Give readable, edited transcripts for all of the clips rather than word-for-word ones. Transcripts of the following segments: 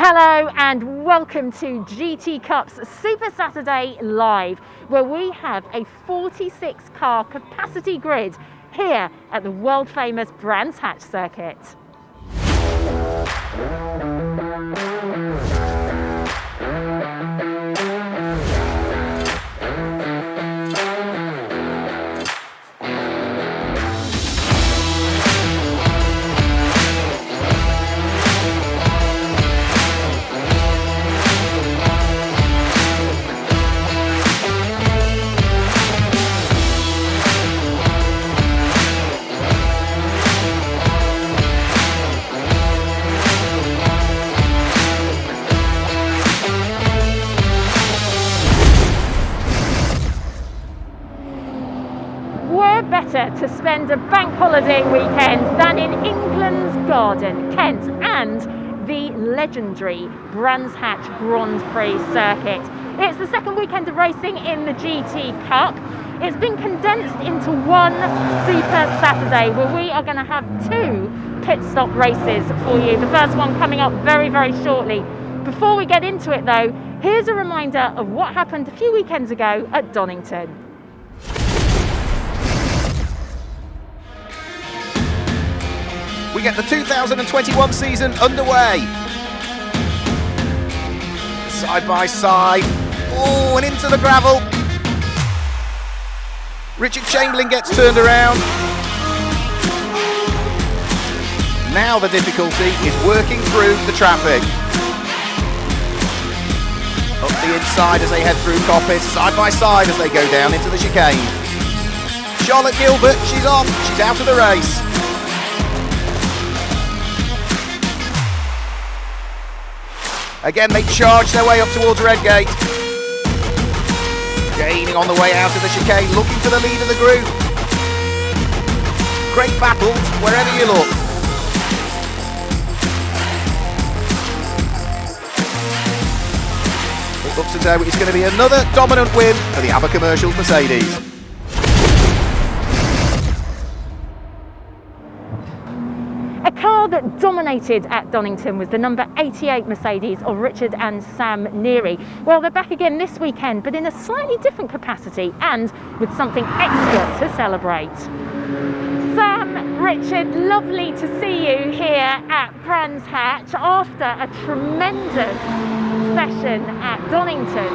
Hello and welcome to GT Cup's Super Saturday Live, where we have a 46 car capacity grid here at the world famous Brands Hatch circuit. Better to spend a bank holiday weekend than in England's Garden, Kent, and the legendary Brands Hatch Grand Prix circuit. It's the second weekend of racing in the GT Cup. It's been condensed into one Super Saturday where we are going to have two pit stop races for you. The first one coming up very, very shortly. Before we get into it though, here's a reminder of what happened a few weekends ago at Donington. We get the 2021 season underway. Side by side. Oh, and into the gravel. Richard Chamberlain gets turned around. Now the difficulty is working through the traffic. Up the inside as they head through Coppice, side by side as they go down into the chicane. Charlotte Gilbert, she's off, she's out of the race. Again, they charge their way up towards Redgate. Gaining on the way out of the chicane, looking for the lead of the group. Great battles wherever you look. It looks as though it's going to be another dominant win for the Aber Commercials Mercedes. A car that dominated at Donington was the number 88 Mercedes of Richard and Sam Neary. Well, they're back again this weekend, but in a slightly different capacity and with something extra to celebrate. Sam, Richard, lovely to see you here at Brands Hatch after a tremendous session at Donington.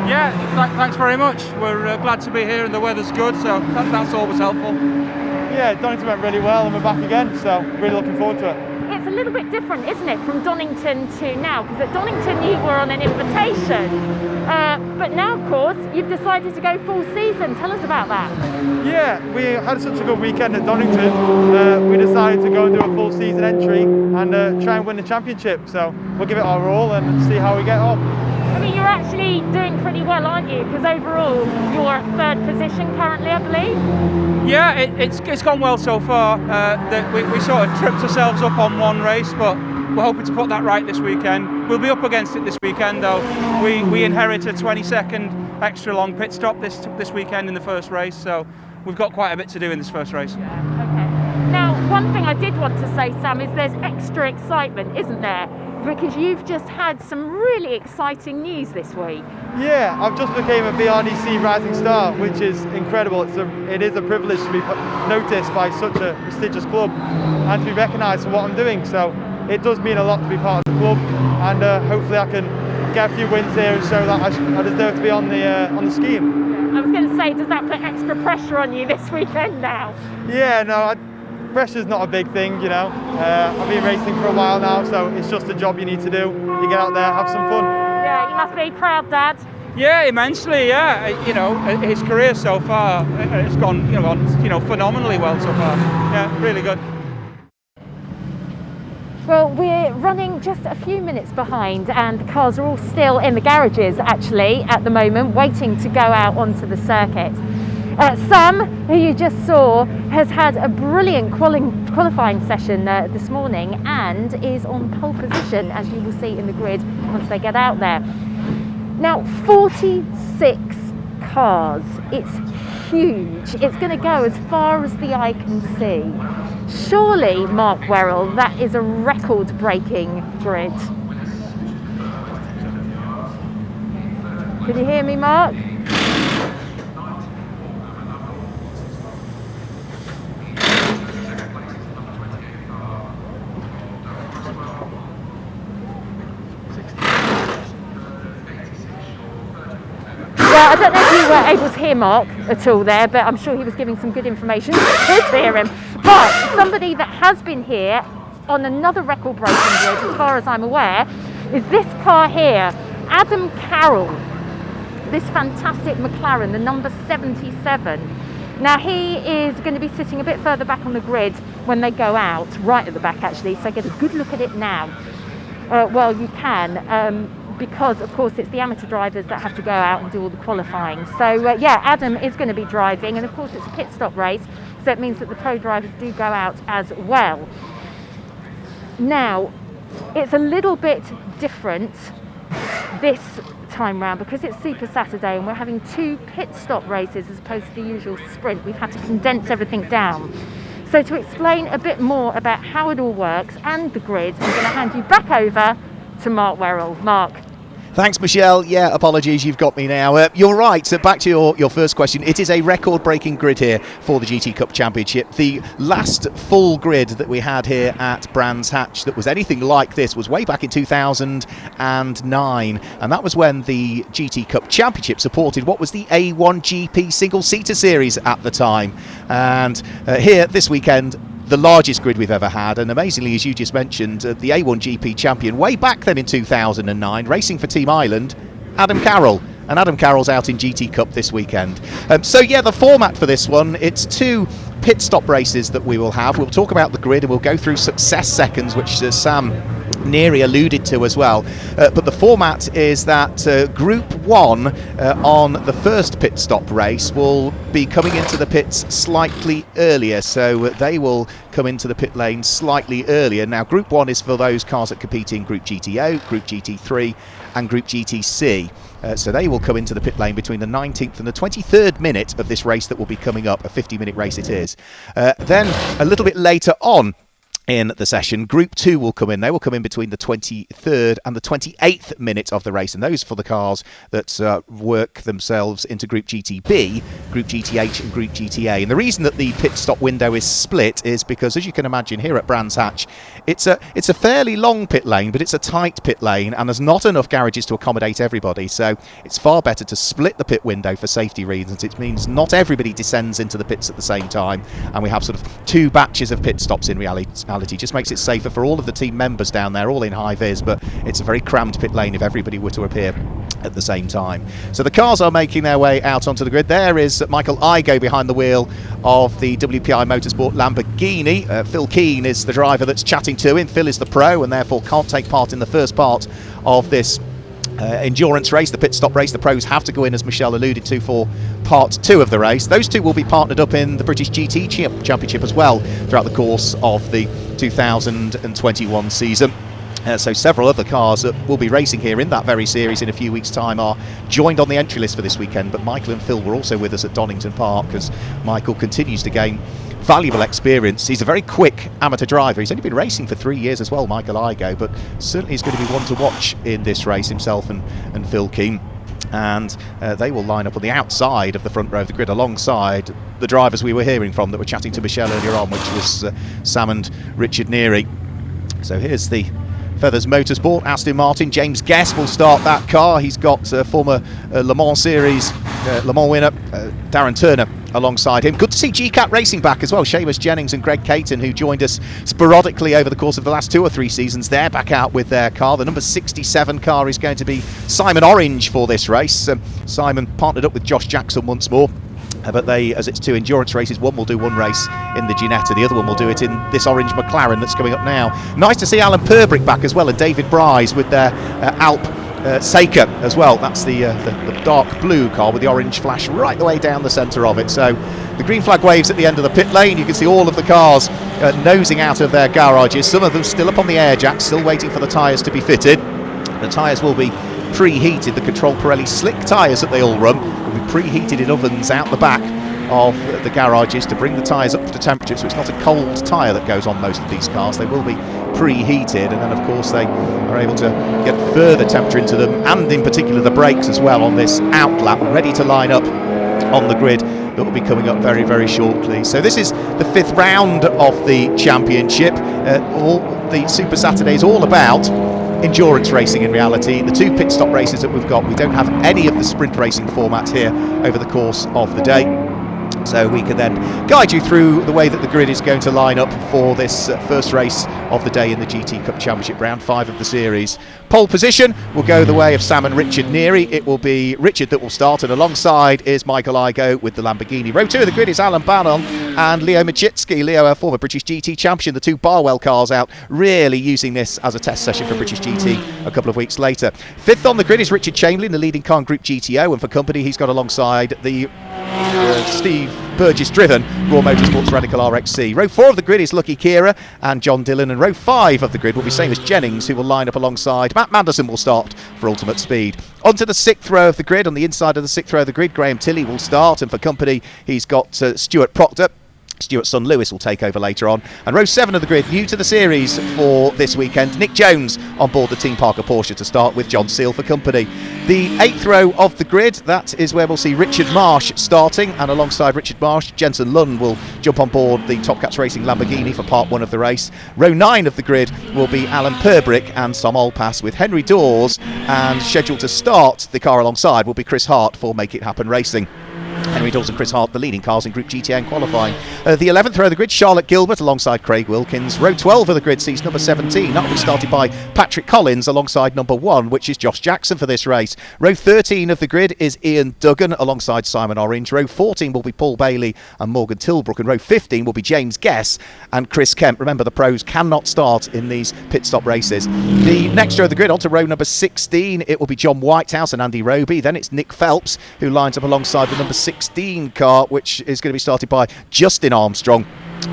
Yeah, thanks very much. We're glad to be here and the weather's good, so that's always helpful. Yeah, Donington went really well and we're back again, so really looking forward to it. It's a little bit different, isn't it, from Donington to now? Because at Donington you were on an invitation, but now, of course, you've decided to go full season. Tell us about that. Yeah, we had such a good weekend at Donington. We decided to go and do a full season entry and try and win the championship. So we'll give it our all and see how we get on. I mean, you're actually doing pretty well, aren't you? Because overall, you're at third position currently, I believe. Yeah, it's gone well so far. We sort of tripped ourselves up on one race, but we're hoping to put that right this weekend. We'll be up against it this weekend, though. We inherit a 20-second extra long pit stop this weekend in the first race, so we've got quite a bit to do in this first race. Yeah, okay. Now, one thing I did want to say, Sam, is there's extra excitement, isn't there? Because you've just had some really exciting news this week. Yeah, I've just became a BRDC Rising Star, which is incredible. It is a privilege to be noticed by such a prestigious club and to be recognised for what I'm doing. So it does mean a lot to be part of the club, and hopefully I can get a few wins here and show that I deserve to be on the scheme. I was going to say, does that put extra pressure on you this weekend now? Yeah, no. Pressure's not a big thing, you know. I've been racing for a while now, so it's just a job you need to do. You get out there, have some fun. Yeah, you must be proud, Dad. Yeah, immensely. Yeah, you know, his career so far has gone, phenomenally well so far. Yeah, really good. Well, we're running just a few minutes behind, and the cars are all still in the garages actually at the moment, waiting to go out onto the circuit. Sam, who you just saw, has had a brilliant qualifying session this morning and is on pole position, as you will see in the grid once they get out there. Now, 46 cars. It's huge. It's going to go as far as the eye can see. Surely, Mark Werrell, that is a record-breaking grid. Can you hear me, Mark? Well, I don't know if you were able to hear Mark at all there, but I'm sure he was giving some good information. Good to hear him. But somebody that has been here on another record-breaking grid, as far as I'm aware, is this car here, Adam Carroll. This fantastic McLaren, the number 77. Now he is going to be sitting a bit further back on the grid when they go out, right at the back actually, so get a good look at it now. Well, you can, because of course it's the amateur drivers that have to go out and do all the qualifying. So yeah, Adam is going to be driving, and of course it's a pit stop race, so it means that the pro drivers do go out as well. Now, it's a little bit different this time round because it's Super Saturday and we're having 2 pit stop races as opposed to the usual sprint. We've had to condense everything down. So to explain a bit more about how it all works and the grid, I'm going to hand you back over to Mark Werrell. Mark. Thanks, Michelle. Yeah, apologies, you've got me now. You're right, so back to your first question. It is a record-breaking grid here for the GT Cup Championship. The last full grid that we had here at Brands Hatch that was anything like this was way back in 2009, and that was when the GT Cup Championship supported what was the A1GP single-seater series at the time. And here, this weekend, the largest grid we've ever had, and amazingly, as you just mentioned, the A1GP champion way back then in 2009, racing for Team Ireland, Adam Carroll. And Adam Carroll's out in GT Cup this weekend. So yeah, the format for this one, it's 2 pit stop races that we will have. We'll talk about the grid and we'll go through success seconds, which Sam Neary alluded to as well. But the format is that Group 1 on the first pit stop race will be coming into the pits slightly earlier. So they will come into the pit lane slightly earlier. Now, Group 1 is for those cars that compete in Group GTO, Group GT3 and Group GTC. So they will come into the pit lane between the 19th and the 23rd minute of this race that will be coming up. A 50-minute race it is. Then a little bit later on in the session, Group 2 will come in. They will come in between the 23rd and the 28th minute of the race, and those for the cars that work themselves into Group GTB, Group GTH and Group GTA. And the reason that the pit stop window is split is because, as you can imagine, here at Brands Hatch, it's a fairly long pit lane, but it's a tight pit lane, and there's not enough garages to accommodate everybody, so it's far better to split the pit window for safety reasons. It means not everybody descends into the pits at the same time, and we have sort of 2 batches of pit stops in reality. Just makes it safer for all of the team members down there, all in high vis, but it's a very crammed pit lane if everybody were to appear at the same time. So the cars are making their way out onto the grid. There is Michael Igo behind the wheel of the WPI Motorsport Lamborghini. Phil Keane is the driver that's chatting to him. Phil is the pro and therefore can't take part in the first part of this endurance race, the pit stop race. The pros have to go in, as Michelle alluded to, for part 2 of the race. Those 2 will be partnered up in the British GT Championship as well throughout the course of the 2021 season. So several other cars that will be racing here in that very series in a few weeks' time are joined on the entry list for this weekend, but Michael and Phil were also with us at Donington Park as Michael continues to gain valuable experience. He's a very quick amateur driver. He's only been racing for 3 years as well, Michael Igo, but certainly is going to be one to watch in this race, himself and Phil Keane. And they will line up on the outside of the front row of the grid alongside the drivers we were hearing from that were chatting to Michelle earlier on, which was Sam and Richard Neary. So here's the Feathers Motorsport, Aston Martin. James Guest will start that car. He's got former Le Mans Series Le Mans winner Darren Turner alongside him. Good to see GCAT racing back as well. Seamus Jennings and Greg Caton, who joined us sporadically over the course of the last 2 or 3 seasons, they're back out with their car. The number 67 car is going to be Simon Orange for this race. Simon partnered up with Josh Jackson once more. But they, as it's 2 endurance races, one will do 1 race in the Ginetta, the other one will do it in this orange McLaren that's coming up now. Nice to see Alan Purbrick back as well, and David Bryce with their Alp Seika as well. That's the dark blue car with the orange flash right the way down the centre of it. So the green flag waves at the end of the pit lane. You can see all of the cars nosing out of their garages. Some of them still up on the air jacks, still waiting for the tyres to be fitted. The tyres will be preheated. The Control Pirelli slick tyres that they all run will be preheated in ovens out the back of the garages to bring the tyres up to temperature, so it's not a cold tyre that goes on most of these cars. They will be preheated, and then of course they are able to get further temperature into them, and in particular the brakes as well on this outlap, ready to line up on the grid that will be coming up very, very shortly. So this is the 5th round of the championship. All the Super Saturday is all about endurance racing in reality. The 2 pit stop races that we've got, we don't have any of the sprint racing formats here over the course of the day. So we can then guide you through the way that the grid is going to line up for this first race of the day in the GT Cup Championship, round 5 of the series. Pole position will go the way of Sam and Richard Neary. It will be Richard that will start, and alongside is Michael Igoe with the Lamborghini. Row 2 of the grid is Alan Bannon and Leo Majitsky. Leo, a former British GT champion, the 2 Barwell cars out, really using this as a test session for British GT a couple of weeks later. 5th on the grid is Richard Chamberlain, the leading car in Group GTO, and for company he's got alongside the Steve Burgess driven Raw Motorsports Radical RXC. Row 4 of the grid is Lucky Kira and John Dillon, and row 5 of the grid will be Seamus Jennings, who will line up alongside Matt Manderson. Will start for Ultimate Speed. Onto the 6th row of the grid. On the inside of the 6th row of the grid, Graham Tilley will start, and for company he's got Stuart Proctor. Stuart's son Lewis will take over later on. And row 7 of the grid, new to the series for this weekend, Nick Jones on board the Team Parker Porsche to start with John Seal for company. The 8th row of the grid, that is where we'll see Richard Marsh starting, and alongside Richard Marsh, Jensen Lunn will jump on board the Top Cats Racing Lamborghini for part 1 of the race. Row 9 of the grid will be Alan Perbrick and Sam Olpass with Henry Dawes, and scheduled to start the car alongside will be Chris Hart for Make It Happen Racing. Henry Dawes and Chris Hart, the leading cars in Group GTA and qualifying. The 11th row of the grid, Charlotte Gilbert alongside Craig Wilkins. Row 12 of the grid sees number 17. That will be started by Patrick Collins alongside number 1, which is Josh Jackson for this race. Row 13 of the grid is Ian Duggan alongside Simon Orange. Row 14 will be Paul Bailey and Morgan Tilbrook. And row 15 will be James Guess and Chris Kemp. Remember, the pros cannot start in these pit stop races. The next row of the grid, onto row number 16, it will be John Whitehouse and Andy Roby. Then it's Nick Phelps, who lines up alongside the number 16 car, which is going to be started by Justin Armstrong.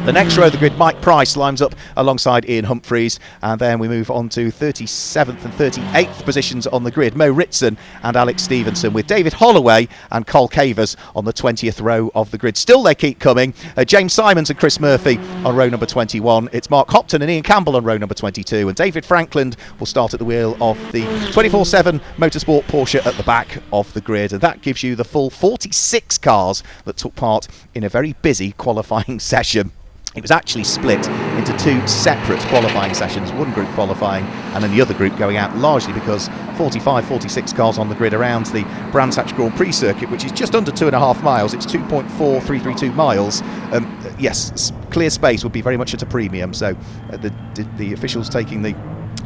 The next row of the grid, Mike Price lines up alongside Ian Humphreys, and then we move on to 37th and 38th positions on the grid, Mo Ritson and Alex Stevenson, with David Holloway and Col Cavers on the 20th row of the grid. Still they keep coming, James Simons and Chris Murphy on row number 21. It's Mark Hopton and Ian Campbell on row number 22, and David Frankland will start at the wheel of the 24/7 Motorsport Porsche at the back of the grid, and that gives you the full 46 cars that took part in a very busy qualifying session. It was actually split into 2 separate qualifying sessions, one group qualifying and then the other group going out, largely because 46 cars on the grid around the Brands Hatch Grand Prix circuit, which is just under 2.5 miles. It's 2.4332 miles. Yes, clear space would be very much at a premium, so the officials taking the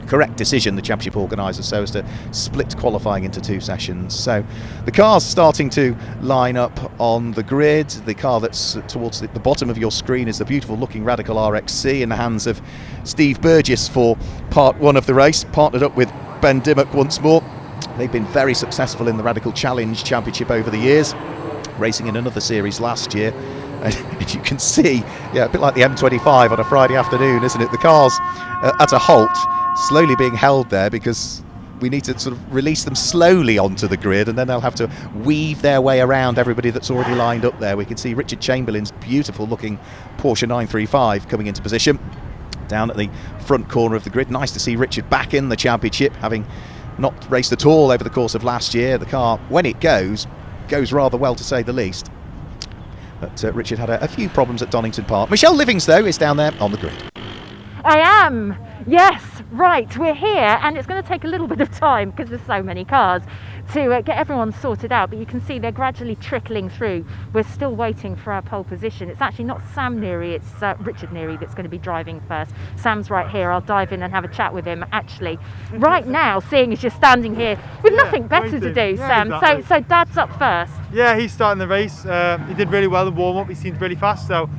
correct decision, the championship organisers, so as to split qualifying into 2 sessions. So the cars starting to line up on the grid. The car that's towards the bottom of your screen is the beautiful looking Radical RXC in the hands of Steve Burgess for part 1 of the race, partnered up with Ben Dimmock once more. They've been very successful in the Radical Challenge Championship over the years, racing in another series last year. And you can see, a bit like the M25 on a Friday afternoon, isn't it? The cars at a halt, slowly being held there because we need to sort of release them slowly onto the grid, and then they'll have to weave their way around everybody that's already lined up there. We can see Richard Chamberlain's beautiful looking Porsche 935 coming into position down at the front corner of the grid. Nice to see Richard back in the championship, having not raced at all over the course of last year. The car, when it goes rather well, to say the least. But Richard had a few problems at Donington Park. Michelle Livings, though, is down there on the grid. I am. Yes, right, we're here, and it's going to take a little bit of time because there's so many cars to get everyone sorted out, but you can see they're gradually trickling through. We're still waiting for our pole position. It's actually not Sam Neary, it's Richard Neary that's going to be driving first. Sam's right here. I'll dive in and have a chat with him actually right now, seeing as you're standing here with nothing better to do, Sam. Exactly. So Dad's up first. Yeah, he's starting the race. He did really well in warm-up. He seems really fast, so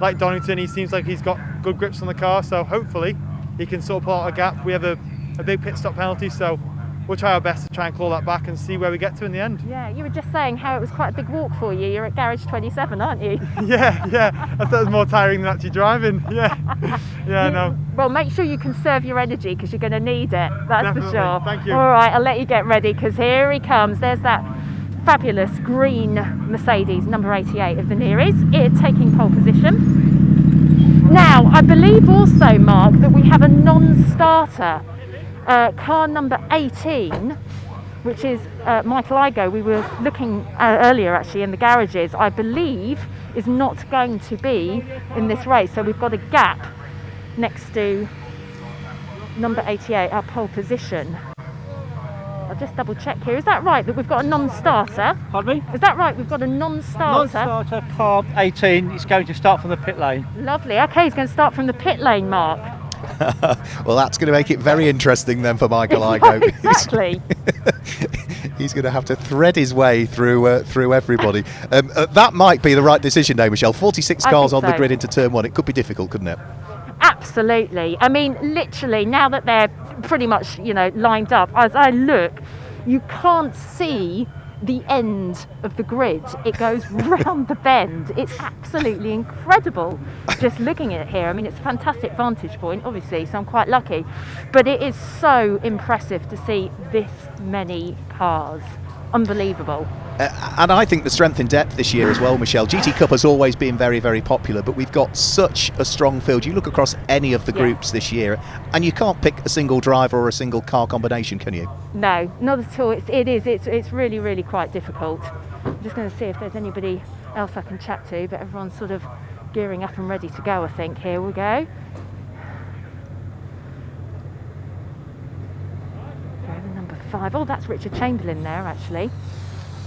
like Donington, he seems like he's got good grips on the car, so hopefully he can sort of pull out a gap. We have a big pit stop penalty, so we'll try our best to try and claw that back and see where we get to in the end. Yeah, you were just saying how it was quite a big walk for you. You're at Garage 27, aren't you? yeah, I thought it was more tiring than actually driving. Yeah, no. Well, make sure you conserve your energy because you're going to need it, that's Definitely. for sure. Thank you. All right, I'll let you get ready because here he comes. There's that fabulous green Mercedes number 88 of the Nearies, taking pole position. Now, I believe also, Mark, that we have a non-starter, car number 18, which is Michael Igo. We were looking earlier actually in the garages, I believe is not going to be in this race. So we've got a gap next to number 88, our pole position. I'll just double check here. Is that right that we've got a non-starter? Pardon me? Is that right? We've got a non-starter? Non-starter car 18 is going to start from the pit lane. Lovely. Okay, he's going to start from the pit lane, Mark. Well, that's going to make it very interesting then for Michael Igo. Exactly. He's going to have to thread his way through everybody. That might be the right decision though, Michelle. 46 cars on the grid into turn one. It could be difficult, couldn't it? Absolutely. I mean, literally, now that they're pretty much, lined up, as I look, you can't see the end of the grid. It goes round the bend. It's absolutely incredible just looking at it here. I mean, it's a fantastic vantage point, obviously, so I'm quite lucky. But it is so impressive to see this many cars. Unbelievable. And I think the strength in depth this year as well, Michelle. GT Cup has always been very, very popular, but we've got such a strong field. You look across any of the groups this year, and you can't pick a single driver or a single car combination, can you? No, not at all. It's really, really quite difficult. I'm just going to see if there's anybody else I can chat to, but everyone's sort of gearing up and ready to go, I think. Here we go. Driver number 5. Oh, that's Richard Chamberlain there, actually.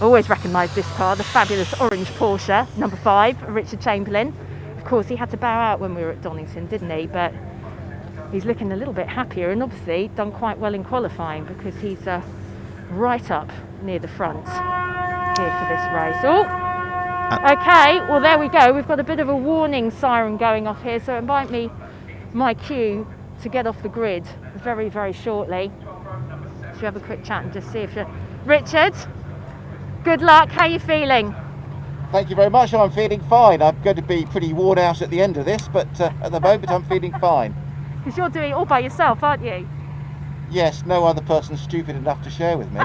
Always recognise this car, the fabulous orange Porsche, number 5, Richard Chamberlain. Of course, he had to bow out when we were at Donington, didn't he? But he's looking a little bit happier and obviously done quite well in qualifying because he's right up near the front here for this race. Oh, okay, well, there we go. We've got a bit of a warning siren going off here, so it might be my cue to get off the grid very, very shortly. Should we have a quick chat and just see if you're... Richard? Good luck. How are you feeling? Thank you very much. I'm feeling fine. I'm going to be pretty worn out at the end of this, but at the moment I'm feeling fine. Because you're doing it all by yourself, aren't you? Yes, no other person stupid enough to share with me.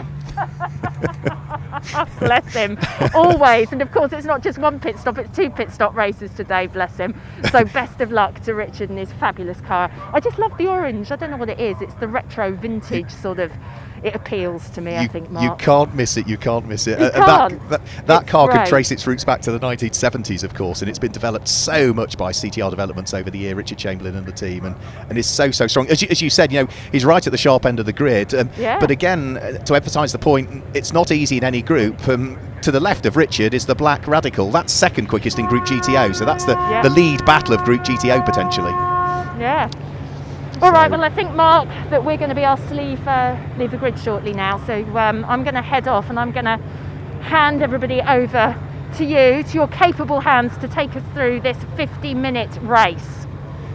Bless him. Always. And of course, it's not just one pit stop, it's 2 pit stop races today, bless him. So best of luck to Richard and his fabulous car. I just love the orange. I don't know what it is. It's the retro vintage sort of... It appeals to me, I think, Mark. You can't miss it. You can't miss it. You can't. That car great. can trace its roots back to the 1970s, of course, and it's been developed so much by CTR Developments over the year, Richard Chamberlain and the team, and is so strong. As you said, he's right at the sharp end of the grid. But again, to emphasise the point, it's not easy in any group. To the left of Richard is the Black Radical. That's second quickest in Group GTO, so that's the lead battle of Group GTO potentially. Yeah. All right, well, I think, Mark, that we're going to be asked to leave the grid shortly now. So I'm going to head off and I'm going to hand everybody over to you, to your capable hands, to take us through this 50-minute race.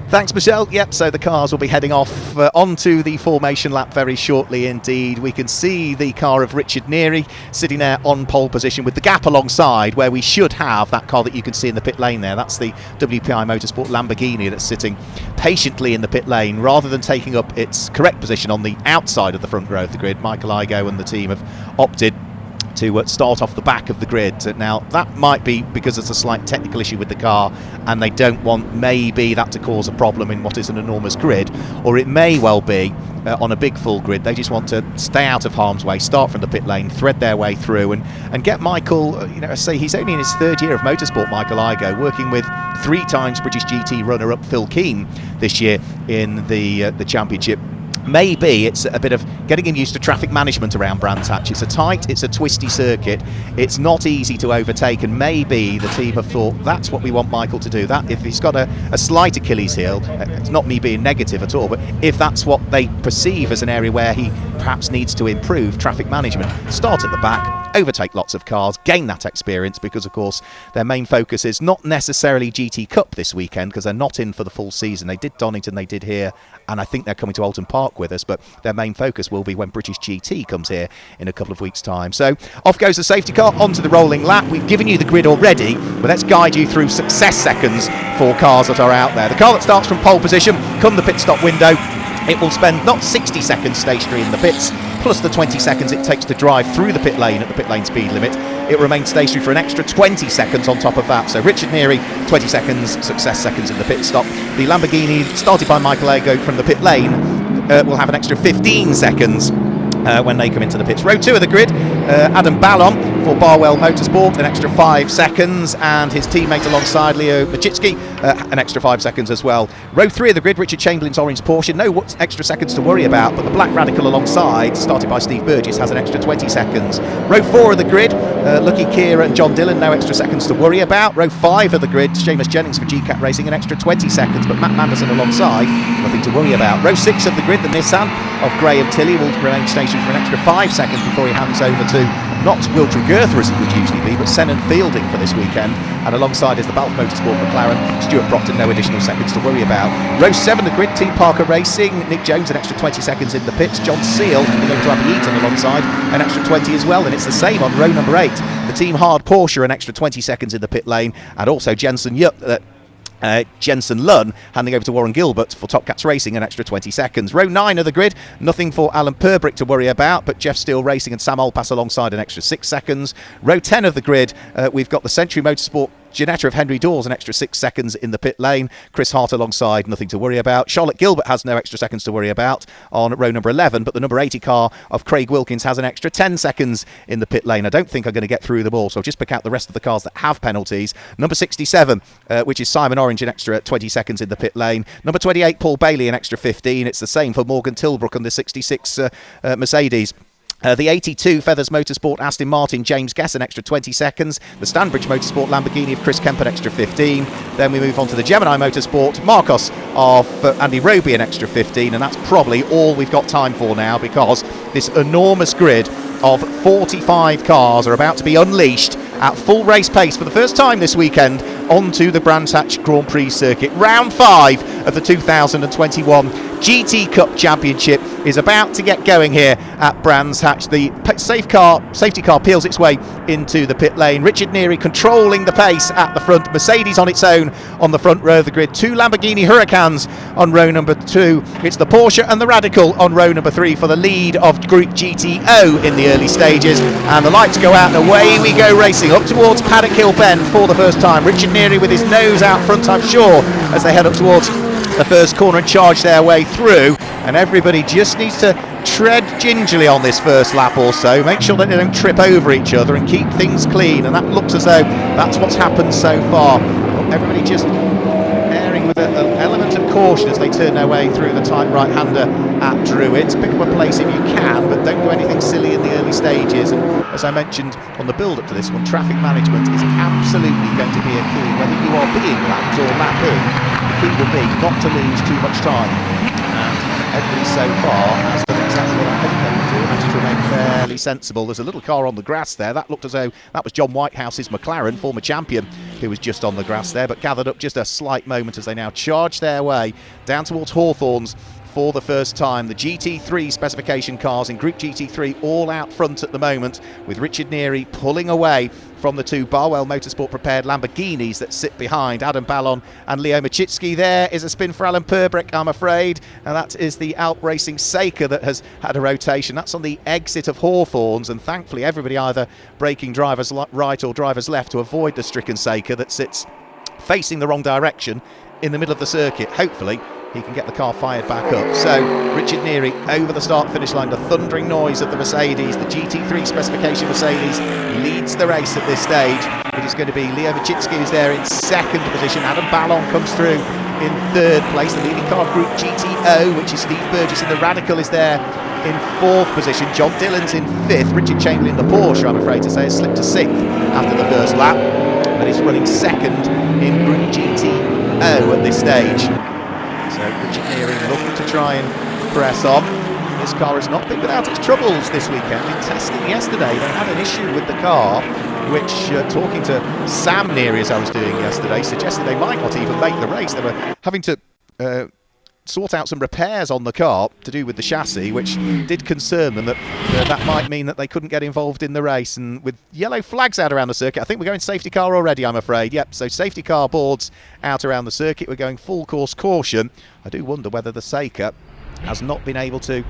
Thanks, Michelle. Yep, so the cars will be heading off onto the formation lap very shortly indeed. We can see the car of Richard Neary sitting there on pole position with the gap alongside where we should have that car that you can see in the pit lane there. That's the WPI Motorsport Lamborghini that's sitting patiently in the pit lane rather than taking up its correct position on the outside of the front row of the grid. Michael Igo and the team have opted to start off the back of the grid. Now, that might be because there's a slight technical issue with the car and they don't want maybe that to cause a problem in what is an enormous grid, or it may well be on a big full grid they just want to stay out of harm's way, start from the pit lane, thread their way through and get Michael, say he's only in his 3rd year of motorsport, Michael Igo, working with 3 times British GT runner-up Phil Keane this year in the championship. Maybe it's a bit of getting him used to traffic management around Brands Hatch. It's a twisty circuit. It's not easy to overtake, and maybe the team have thought that's what we want Michael to do. That if he's got a slight Achilles heel, it's not me being negative at all, but if that's what they perceive as an area where he perhaps needs to improve traffic management, start at the back, overtake lots of cars, gain that experience, because of course their main focus is not necessarily GT Cup this weekend because they're not in for the full season. They did Donington, they did here, and I think they're coming to Alton Park with us, but their main focus will be when British GT comes here in a couple of weeks' time. So off goes the safety car onto the rolling lap. We've given you the grid already, but let's guide you through success seconds for cars that are out there. The car that starts from pole position, come the pit stop window, it will spend not 60 seconds stationary in the pits, plus the 20 seconds it takes to drive through the pit lane at the pit lane speed limit. it remained stationary for an extra 20 seconds on top of that. So Richard Neary, 20 seconds, success seconds in the pit stop. The Lamborghini, started by Michael Ago from the pit lane, will have an extra 15 seconds when they come into the pits. Row 2 of the grid, Adam Ballon for Barwell Motorsport, an extra 5 seconds, and his teammate alongside Leo Machitsky, an extra 5 seconds as well. Row 3 of the grid, Richard Chamberlain's orange Porsche, no extra seconds to worry about, but the Black Radical alongside, started by Steve Burgess, has an extra 20 seconds. Row 4 of the grid, Lucky Kira and John Dillon, no extra seconds to worry about. Row 5 of the grid, Seamus Jennings for GCAT Racing, an extra 20 seconds, but Matt Manderson alongside, nothing to worry about. Row 6 of the grid, the Nissan of Graham Tilley, will remain stationed for an extra 5 seconds before he hands over to not Wiltshire Girtha as it would usually be, but Senan Fielding for this weekend. And alongside is the Balfe Motorsport McLaren, Stuart Proctor, no additional seconds to worry about. Row 7 the grid, Team Parker Racing, Nick Jones, an extra 20 seconds in the pits. John Seal, going to Abbey Eaton alongside, an extra 20 as well. And it's the same on row number 8. The Team Hard Porsche, an extra 20 seconds in the pit lane. And also Jensen Lunn handing over to Warren Gilbert for Top Cats Racing, an extra 20 seconds. Row 9 of the grid, nothing for Alan Purbrick to worry about, but Jeff Steele Racing and Sam Olpass alongside, an extra 6 seconds. Row 10 of the grid, we've got the Century Motorsport Ginetta of Henry Dawes, an extra 6 seconds in the pit lane. Chris Hart alongside, nothing to worry about. Charlotte Gilbert has no extra seconds to worry about on row number 11, but the number 80 car of Craig Wilkins has an extra 10 seconds in the pit lane. I don't think I'm going to get through them all, so I'll just pick out the rest of the cars that have penalties. Number 67, which is Simon Orange, an extra 20 seconds in the pit lane. Number 28, Paul Bailey, an extra 15. It's the same for Morgan Tilbrook and the 66 Mercedes. The 82 Feathers Motorsport Aston Martin James Guess, an extra 20 seconds. The Stanbridge Motorsport Lamborghini of Chris Kemp, an extra 15. Then we move on to the Gemini Motorsport Marcos of Andy Roby, an extra 15. And that's probably all we've got time for now, because this enormous grid of 45 cars are about to be unleashed at full race pace for the first time this weekend onto the Brands Hatch Grand Prix circuit. Round 5 of the 2021 GT Cup Championship is about to get going here at Brands Hatch. The safety car peels its way into the pit lane. Richard Neary controlling the pace at the front. Mercedes on its own on the front row of the grid. 2 Lamborghini Huracans on row number 2. It's the Porsche and the Radical on row number 3 for the lead of Group GTO in the early stages. And the lights go out and away we go racing up towards Paddock Hill Bend for the first time. Richard Neary with his nose out front, I'm sure, as they head up towards the first corner and charge their way through. And everybody just needs to tread gingerly on this first lap or so, make sure that they don't trip over each other and keep things clean, and that looks as though that's what's happened so far. Everybody just erring with an element of caution as they turn their way through the tight right-hander at Druids. Pick up a place if you can, but don't do anything silly in the early stages. And as I mentioned on the build-up to this one, traffic management is absolutely going to be a key. Whether you are being lapped or lapping, the key will be not to lose too much time. And everybody so far has done exactly what I hope they would do, and that is remain fairly sensible. There's a little car on the grass there. That looked as though that was John Whitehouse's McLaren, former champion, who was just on the grass there, but gathered up just a slight moment as they now charge their way down towards Hawthorns for the first time. The GT3 specification cars in Group GT3 all out front at the moment, with Richard Neary pulling away from the 2 Barwell Motorsport prepared Lamborghinis that sit behind Adam Ballon and Leo Machitsky. There is a spin for Alan Purbrick, I'm afraid, and that is the Alp Racing Seika that has had a rotation. That's on the exit of Hawthorns, and thankfully everybody either braking drivers right or drivers left to avoid the stricken Seika that sits facing the wrong direction in the middle of the circuit. Hopefully he can get the car fired back up. So Richard Neary over the start-finish line. The thundering noise of the Mercedes, the GT3 specification Mercedes, leads the race at this stage. It is going to be Leo Machitsky who's there in second position. Adam Ballon comes through in third place. The leading car of Group GTO, which is Steve Burgess, and the Radical is there in fourth position. John Dillon's in fifth. Richard Chamberlain, the Porsche, I'm afraid to say, has slipped to sixth after the first lap, but he's running second in Group GTO at this stage. So Richard Neary looking to try and press on. This car has not been without its troubles this weekend. In testing yesterday, they had an issue with the car, which, talking to Sam Neary as I was doing yesterday, suggested they might not even make the race. They were having to sort out some repairs on the car to do with the chassis, which did concern them that that might mean that they couldn't get involved in the race. And with yellow flags out around the circuit, I think we're going safety car already, I'm afraid. Yep, so safety car boards out around the circuit. We're going full course caution. I do wonder whether the Seika has not been able to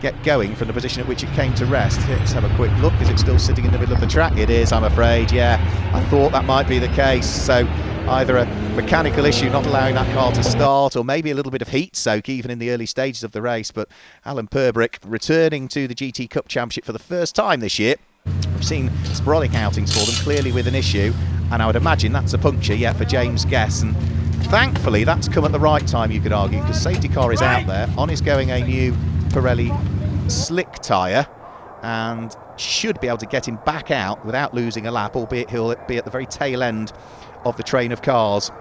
get going from the position at which it came to rest. Let's have a quick look. Is it still sitting in the middle of the track? It is, I'm afraid. Yeah, I thought that might be the case. So either a mechanical issue not allowing that car to start, or maybe a little bit of heat soak even in the early stages of the race. But Alan Purbrick returning to the GT Cup Championship for the first time this year. We've seen sporadic outings for them, clearly with an issue, and I would imagine that's a puncture yet for James Guess. And thankfully that's come at the right time, you could argue, because safety car is out there. On is going a new Pirelli slick tyre and should be able to get him back out without losing a lap, albeit he'll be at the very tail end of the train of cars.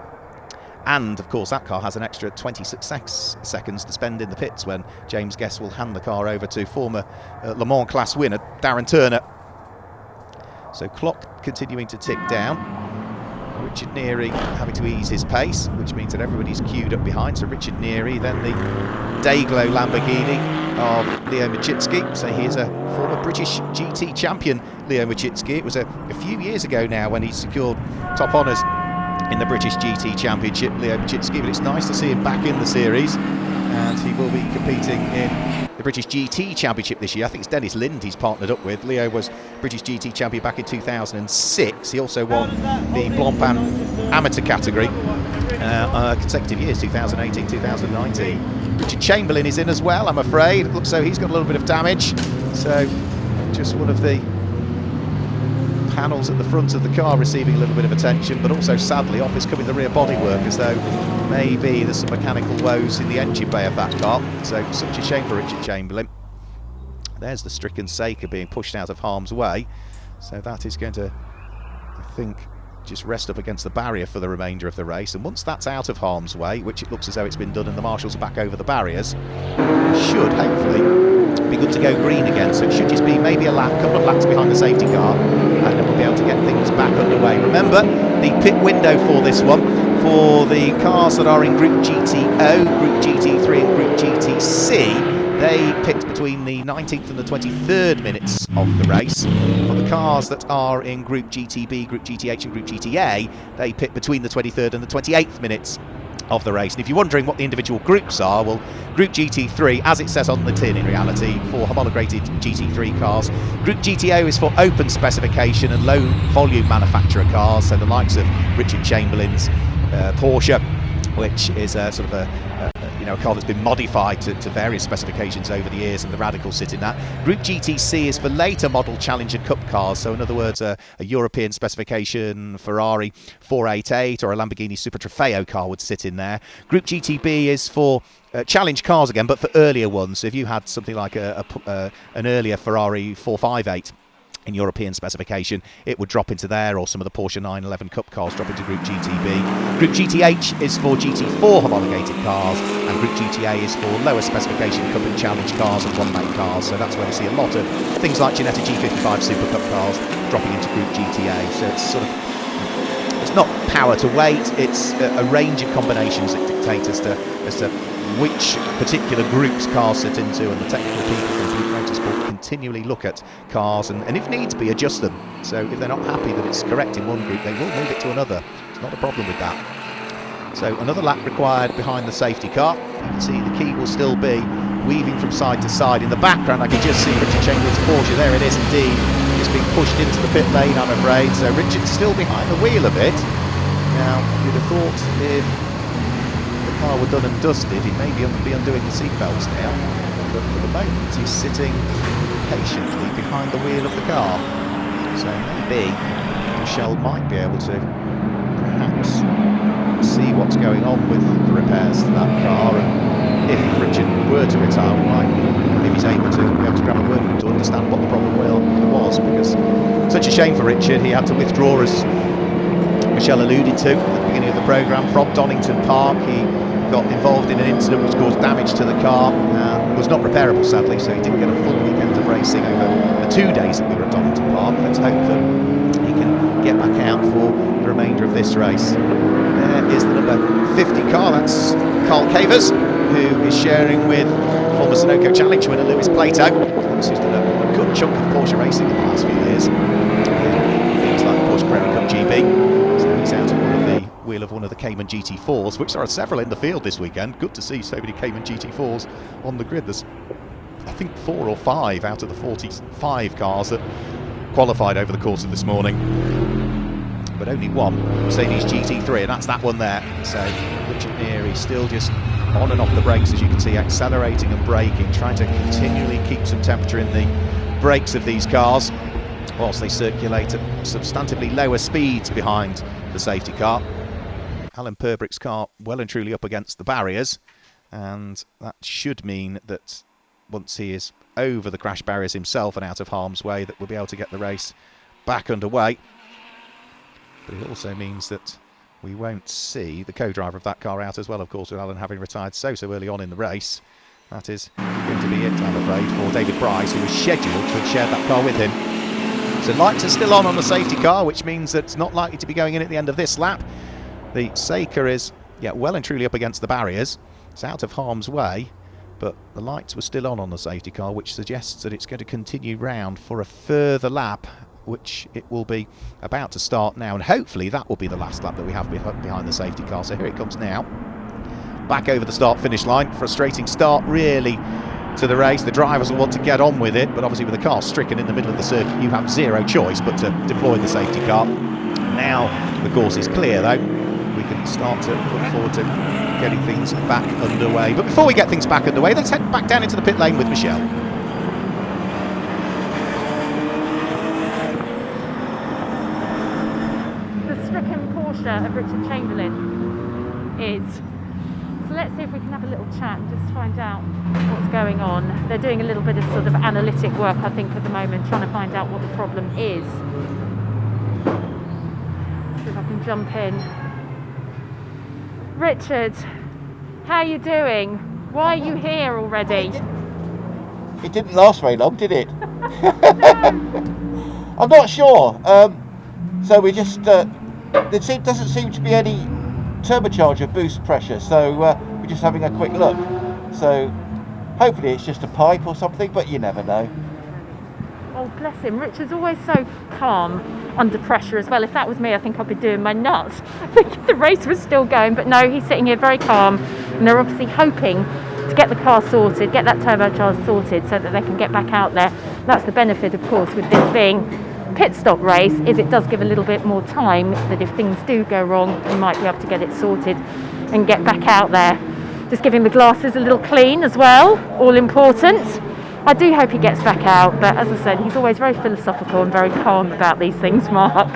And of course that car has an extra 26 seconds to spend in the pits when James Guess will hand the car over to former Le Mans class winner Darren Turner. So clock continuing to tick down. Richard Neary having to ease his pace, which means that everybody's queued up behind. So Richard Neary, then the Dayglow Lamborghini of Leo Machitsky. So he is a former British GT champion, Leo Machitsky. It was a few years ago now when he secured top honours in the British GT Championship, Leo Machitsky, but it's nice to see him back in the series, and he will be competing in the British GT Championship this year. I think it's Dennis Lind he's partnered up with. Leo was British GT champion back in 2006. He also won the Blancpain amateur category consecutive years, 2018, 2019. Richard Chamberlain is in as well, I'm afraid. It looks so he's got a little bit of damage. So just one of the panels at the front of the car receiving a little bit of attention, but also sadly off is coming the rear bodywork, as though maybe there's some mechanical woes in the engine bay of that car. So such a shame for Richard Chamberlain. There's the stricken Saker being pushed out of harm's way, so that is going to, I think, just rest up against the barrier for the remainder of the race. And once that's out of harm's way, which it looks as though it's been done and the marshals are back over the barriers, should hopefully be good to go green again. So it should just be maybe a lap, couple of laps behind the safety car, and then we'll be able to get things back underway. Remember, the pit window for this one, for the cars that are in Group GTO, Group GT3 and Group GTC, they pit between the 19th and the 23rd minutes of the race. For the cars that are in Group GTB, Group GTH and Group GTA, they pit between the 23rd and the 28th minutes of the race. And if you're wondering what the individual groups are, well, Group GT3, as it says on the tin in reality, for homologated GT3 cars. Group GTO is for open specification and low volume manufacturer cars, so the likes of Richard Chamberlain's Porsche, which is a sort of a car that's been modified to various specifications over the years, and the Radicals sit in that. Group GTC is for later model Challenger Cup cars, so in other words a European specification Ferrari 488 or a Lamborghini Super Trofeo car would sit in there. Group GTB is for challenge cars again, but for earlier ones. So if you had something like an earlier Ferrari 458 in European specification, it would drop into there, or some of the Porsche 911 Cup cars drop into Group GTB. Group GTH is for GT4 homologated cars, and Group GTA is for lower specification Cup and Challenge cars and one-make cars. So that's where we see a lot of things like Ginetta G55 Super Cup cars dropping into Group GTA. So it's sort of, it's not power to weight, it's a range of combinations that dictate as to which particular groups cars sit into, and the technical people from Group Motorsport continually look at cars and if needs be, adjust them. So if they're not happy that it's correct in one group, they will move it to another. It's not a problem with that. So another lap required behind the safety car. You can see the key will still be weaving from side to side. In the background I can just see Richard Chamberlain's Porsche. There it is indeed. It's being pushed into the pit lane, I'm afraid. So Richard's still behind the wheel of it. Now, you'd have thought if the car were done and dusted, he may be undoing the seatbelts now. But for the moment, he's sitting patiently behind the wheel of the car. So maybe Michelle might be able to perhaps see what's going on with the repairs to that car, and if Richard were to retire, we might, if he's able to, be able to grab a word with him to understand what the problem was, because such a shame for Richard. He had to withdraw, as Michelle alluded to at the beginning of the programme, from Donington Park. He got involved in an incident which caused damage to the car and was not repairable, sadly, so he didn't get a full weekend of racing over the 2 days that we were at Donington Park. Let's hope that he can get back out for the remainder of this race. There is the number 50 car, that's Carl Cavers, who is sharing with former Sunoco Challenge winner Lewis Plato. Lewis, who's done a good chunk of Porsche racing in the last few years, things like the Porsche Carrera Cup GB. So he's out at one of the wheel of one of the Cayman GT4s, which there are several in the field this weekend. Good to see so many Cayman GT4s on the grid. There's, I think, 4 or 5 out of the 45 cars that qualified over the course of this morning, but only one Mercedes GT3, and that's that one there. So Richard Neary still just on and off the brakes, as you can see, accelerating and braking, trying to continually keep some temperature in the brakes of these cars whilst they circulate at substantively lower speeds behind the safety car. Alan Purbrick's car well and truly up against the barriers, and that should mean that once he is over the crash barriers himself and out of harm's way, that we'll be able to get the race back underway. But it also means that we won't see the co-driver of that car out as well, of course, with Alan having retired so early on in the race. That is going to be it, I'm afraid, for David Bryce, who was scheduled to have shared that car with him. So lights are still on the safety car, which means that it's not likely to be going in at the end of this lap. The Seika is well and truly up against the barriers. It's out of harm's way, but the lights were still on the safety car, which suggests that it's going to continue round for a further lap, which it will be about to start now, and hopefully that will be the last lap that we have behind the safety car. So here it comes now, back over the start-finish line. Frustrating start really to the race. The drivers will want to get on with it, but obviously with the car stricken in the middle of the circuit, you have zero choice but to deploy the safety car. Now the course is clear though, we can start to look forward to getting things back underway. But before we get things back underway, let's head back down into the pit lane with Michelle. The stricken Porsche of Richard Chamberlain is. So let's see if we can have a little chat and just find out what's going on. They're doing a little bit of sort of analytic work, I think, at the moment, trying to find out what the problem is. See if I can jump in. Richard, how are you doing? Why are you here already? It didn't last very long, did it? I'm not sure. So we just doesn't seem to be any turbocharger boost pressure, so we're just having a quick look. So hopefully it's just a pipe or something, but you never know. Oh, bless him. Richard's always so calm under pressure as well. If that was me, I think I'd be doing my nuts. I think the race was still going, but no, he's sitting here very calm, and they're obviously hoping to get the car sorted, get that turbocharger sorted so that they can get back out there. That's the benefit, of course, with this being pit stop race, is it does give a little bit more time, that if things do go wrong, you might be able to get it sorted and get back out there. Just giving the glasses a little clean as well, all important. I do hope he gets back out, but as I said, he's always very philosophical and very calm about these things, Mark.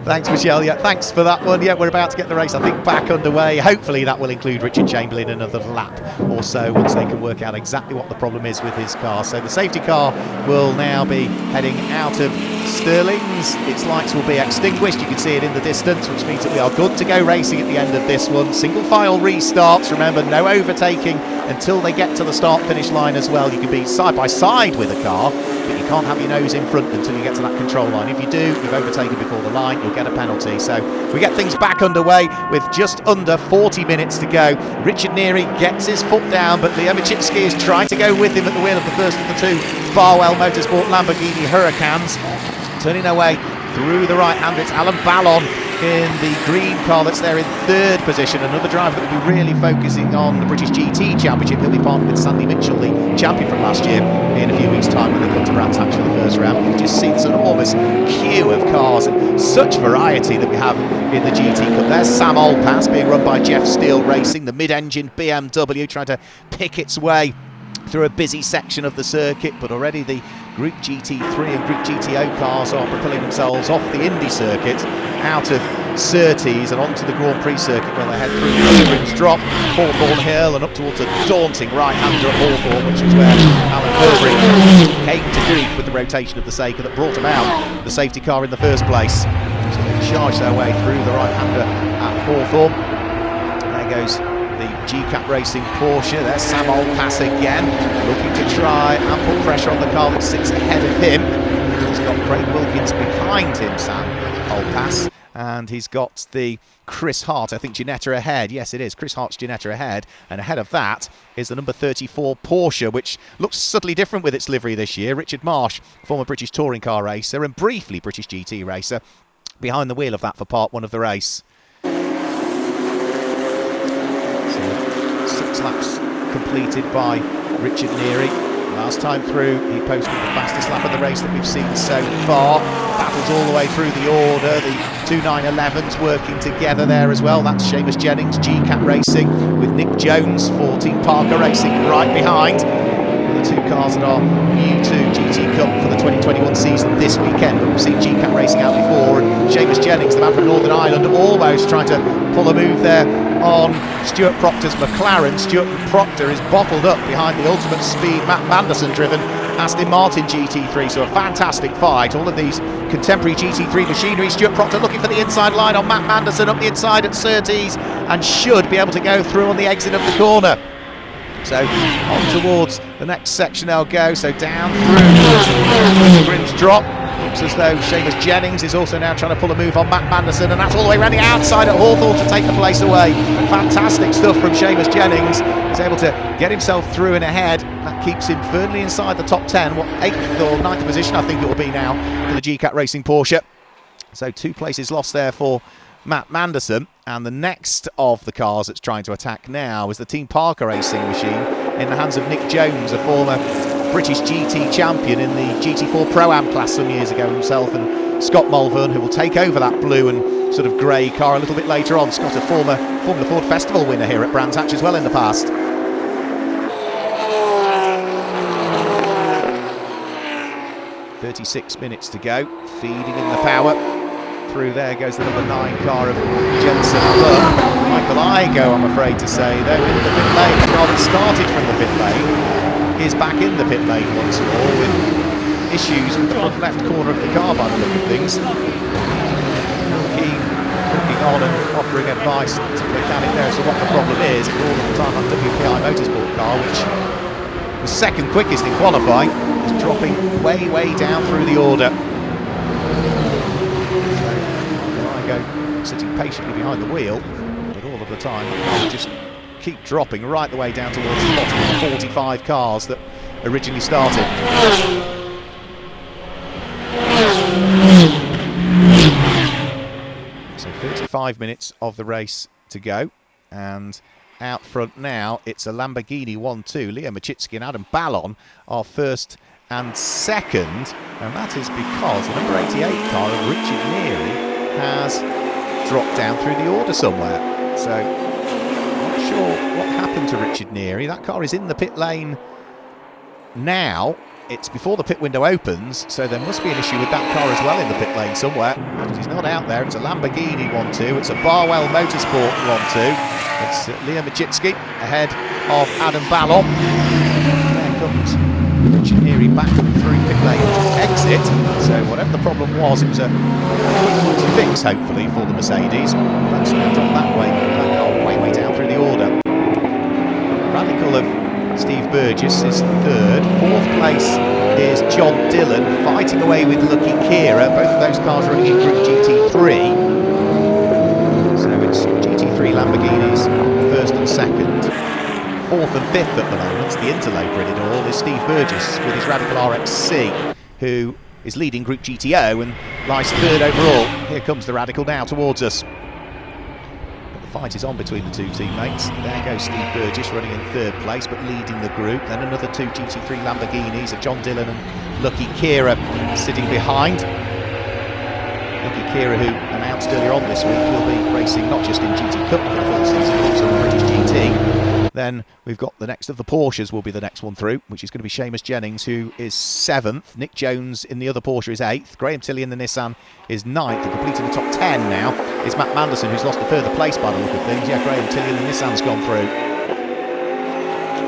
Thanks, Michelle. Yeah, thanks for that one. Yeah, we're about to get the race, I think, back underway. Hopefully that will include Richard Chamberlain another lap or so once they can work out exactly what the problem is with his car. So the safety car will now be heading out of Stirling's. Its lights will be extinguished. You can see it in the distance, which means that we are good to go racing at the end of this one. Single file restarts. Remember, no overtaking until they get to the start-finish line as well. You can be side by side with a car, but you can't have your nose in front until you get to that control line. If you do, you've overtaken before the line, you'll get a penalty. So we get things back underway with just under 40 minutes to go. Richard Neary gets his foot down, but Leo Machitsky is trying to go with him at the wheel of the first of the two Barwell Motorsport Lamborghini Hurricanes. Turning away through the right hand, it's Alan Ballon in the green car that's there in third position. Another driver that will be really focusing on the British GT Championship. He'll be partnered with Sandy Mitchell, the champion from last year, in a few weeks' time when they come to Brands Hatch for the first round. You've just seen an enormous queue of cars and such variety that we have in the GT Cup. There's Sam Oldpass being run by Jeff Steele Racing, the mid-engine BMW, trying to pick its way through a busy section of the circuit, but already the Group GT3 and Group GTO cars are propelling themselves off the Indy circuit, out of Surtees and onto the Grand Prix circuit, where they head through the Springs Drop, Hawthorne Hill, and up towards a daunting right-hander at Hawthorne, which is where Alan Purbrick came to grief with the rotation of the Seika that brought about the safety car in the first place. So they charge their way through the right-hander at Hawthorne. There goes the GCAP Racing Porsche. There's Sam Oldpass again, looking to try and put pressure on the car that sits ahead of him. He's got Craig Wilkins behind him, Sam Oldpass, and he's got the Chris Hart, I think, Ginetta ahead. Yes, it is. Chris Hart's Ginetta ahead, and ahead of that is the number 34 Porsche, which looks subtly different with its livery this year. Richard Marsh, former British touring car racer and briefly British GT racer, behind the wheel of that for part one of the race. 6 laps completed by Richard Neary. Last time through, he posted the fastest lap of the race that we've seen so far. Battles all the way through the order. The 2.9.11s working together there as well. That's Seamus Jennings, GCAT Racing, with Nick Jones, 14 Parker Racing right behind. The two cars that are new to GT Cup for the 2021 season this weekend, but we've seen GCAT Racing out before, and Seamus Jennings, the man from Northern Ireland, almost trying to pull a move there on Stuart Proctor's McLaren. Stuart Proctor is bottled up behind the ultimate speed Matt Manderson driven Aston Martin GT3, so a fantastic fight. All of these contemporary GT3 machinery. Stuart Proctor looking for the inside line on Matt Manderson up the inside at Surtees, and should be able to go through on the exit of the corner. So on towards the next section they'll go, so down through Grim's Drop. Looks as though Seamus Jennings is also now trying to pull a move on Matt Manderson, and that's all the way around the outside at Hawthorne to take the place away. Fantastic stuff from Seamus Jennings. He's able to get himself through and ahead. That keeps him firmly inside the top 10, 8th or 9th position I think it will be now for the GCAT Racing Porsche. So 2 places lost there for Matt Manderson, and the next of the cars that's trying to attack now is the Team Parker Racing machine in the hands of Nick Jones, a former British GT champion in the GT4 Pro-Am class some years ago himself, and Scott Mulvern, who will take over that blue and sort of grey car a little bit later on. Scott, a former Formula Ford Festival winner here at Brands Hatch as well in the past. "36 minutes to go, feeding in the power. Through there goes the number 9 car of Jensen, but Michael Igo, I'm afraid to say, though in the pit lane, the car that started from the pit lane is back in the pit lane once more, with issues with the front left corner of the car by the look of things. Keane looking on and offering advice to the mechanic there as to what the problem is. All of the time on WPI Motorsport car, which was second quickest in qualifying, is dropping way down through the order. Sitting patiently behind the wheel, but all of the time just keep dropping right the way down towards the bottom of the 45 cars that originally started. So 35 minutes of the race to go, and out front now it's a Lamborghini 1-2. Leo Machitsky and Adam Ballon are first and second, and that is because the number 88 car of Richard Neary has dropped down through the order somewhere. So not sure what happened to Richard Neary. That car is in the pit lane now. It's before the pit window opens, so there must be an issue with that car as well in the pit lane somewhere, because he's not out there. It's a Lamborghini 1-2. It's a Barwell Motorsport 1-2. It's Leo Machitsky ahead of Adam Ballon. There comes Richard Neary back through pit lane to exit. So whatever the problem was, it was a quick fix hopefully for the Mercedes. That's going to drop that way. That car way down through the order. Radical of Steve Burgess is third. 4th place is John Dillon, fighting away with Lucky Kira. Both of those cars running in Group GT3. So it's GT3 Lamborghinis, 1st and 2nd. 4th and 5th at the moment. The interloper in it all is Steve Burgess with his Radical RXC, who is leading Group GTO and lies 3rd overall. Here comes the Radical now towards us. But the fight is on between the two teammates. There goes Steve Burgess running in 3rd place but leading the group. Then another 2 GT3 Lamborghinis of John Dillon and Lucky Kira sitting behind. Lucky Kira, who announced earlier on this week he'll be racing not just in GT Cup for the full season but also in British GT. Then we've got the next of the Porsches will be the next one through, which is going to be Seamus Jennings, who is 7th. Nick Jones in the other Porsche is 8th. Graham Tilley in the Nissan is 9th. And completing the top 10 now is Matt Manderson, who's lost a further place by the look of things. Yeah, Graham Tilley in the Nissan's gone through.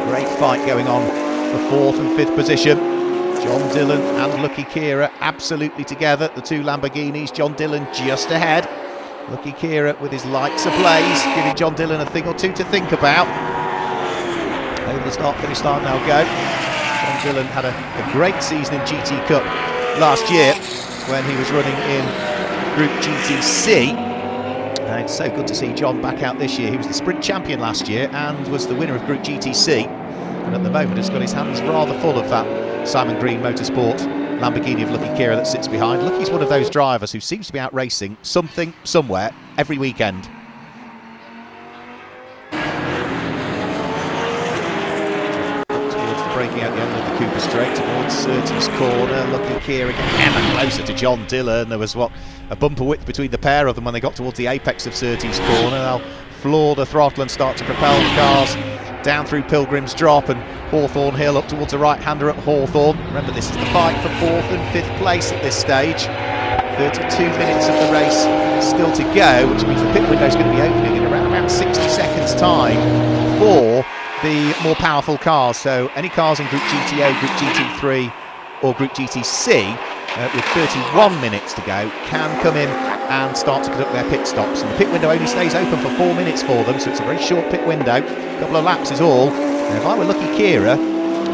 Great fight going on for 4th and 5th position. John Dillon and Lucky Kira absolutely together. The 2 Lamborghinis. John Dillon just ahead. Lucky Kira with his lights ablaze, giving John Dillon a thing or two to think about. Over the start-finish start now go. John Dillon had a great season in GT Cup last year when he was running in Group GTC. And it's so good to see John back out this year. He was the sprint champion last year and was the winner of Group GTC. And at the moment has got his hands rather full of that Simon Green Motorsport Lamborghini of Lucky Kira that sits behind. Lucky's one of those drivers who seems to be out racing something, somewhere, every weekend. breaking out the end of the Cooper Straight towards Surtees corner. Lucky Kira getting ever closer to John Dillon. There was a bumper width between the pair of them when they got towards the apex of Surtees corner. They'll floor the throttle and start to propel the cars down through Pilgrim's Drop and Hawthorne Hill up towards the right-hander at Hawthorne. Remember, this is the fight for 4th and 5th place at this stage. 32 minutes of the race still to go, which means the pit window is going to be opening in around about 60 seconds time for the more powerful cars. So any cars in Group GTO, Group GT3 or Group GTC with 31 minutes to go can come in and start to conduct their pit stops. And the pit window only stays open for 4 minutes for them, so it's a very short pit window. A couple of laps is all. And if I were Lucky Kira,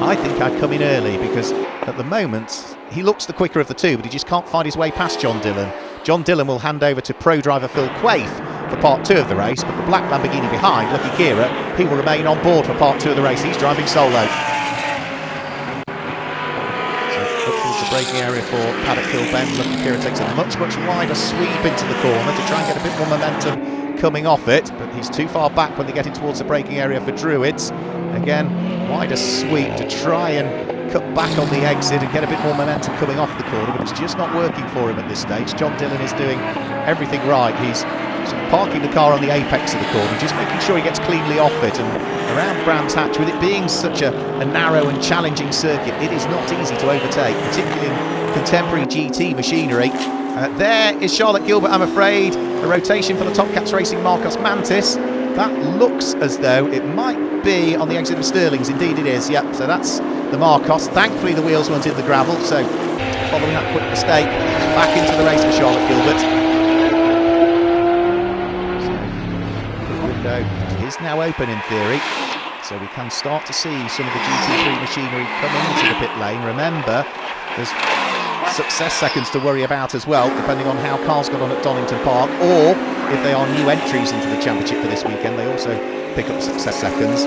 I think I'd come in early, because at the moment he looks the quicker of the two, but he just can't find his way past John Dillon. John Dillon will hand over to pro driver Phil Quaife for part 2 of the race, but the black Lamborghini behind, Lucky Kira, he will remain on board for part 2 of the race. He's driving solo. The braking area for Paddock Hill Bend. Lucky Kira takes a much wider sweep into the corner to try and get a bit more momentum coming off it, but he's too far back when they get in towards the braking area for Druids. Again, wider sweep to try and cut back on the exit and get a bit more momentum coming off the corner, but it's just not working for him at this stage. John Dillon is doing everything right. He's sort of parking the car on the apex of the corner, just making sure he gets cleanly off it. And around Brands Hatch, with it being such a narrow and challenging circuit, it is not easy to overtake, particularly in contemporary GT machinery. There is Charlotte Gilbert, I'm afraid. A rotation for the Top Cats Racing Marcos Mantis. That looks as though it might be on the exit of Stirling's. Indeed it is, yep. So that's the Marcos. Thankfully the wheels weren't in the gravel, so following that quick mistake, back into the race for Charlotte Gilbert. So the window is now open in theory, so we can start to see some of the GT3 machinery coming into the pit lane. Remember, there's success seconds to worry about as well, depending on how cars got on at Donington Park, or if they are new entries into the championship for this weekend, they also pick up success seconds.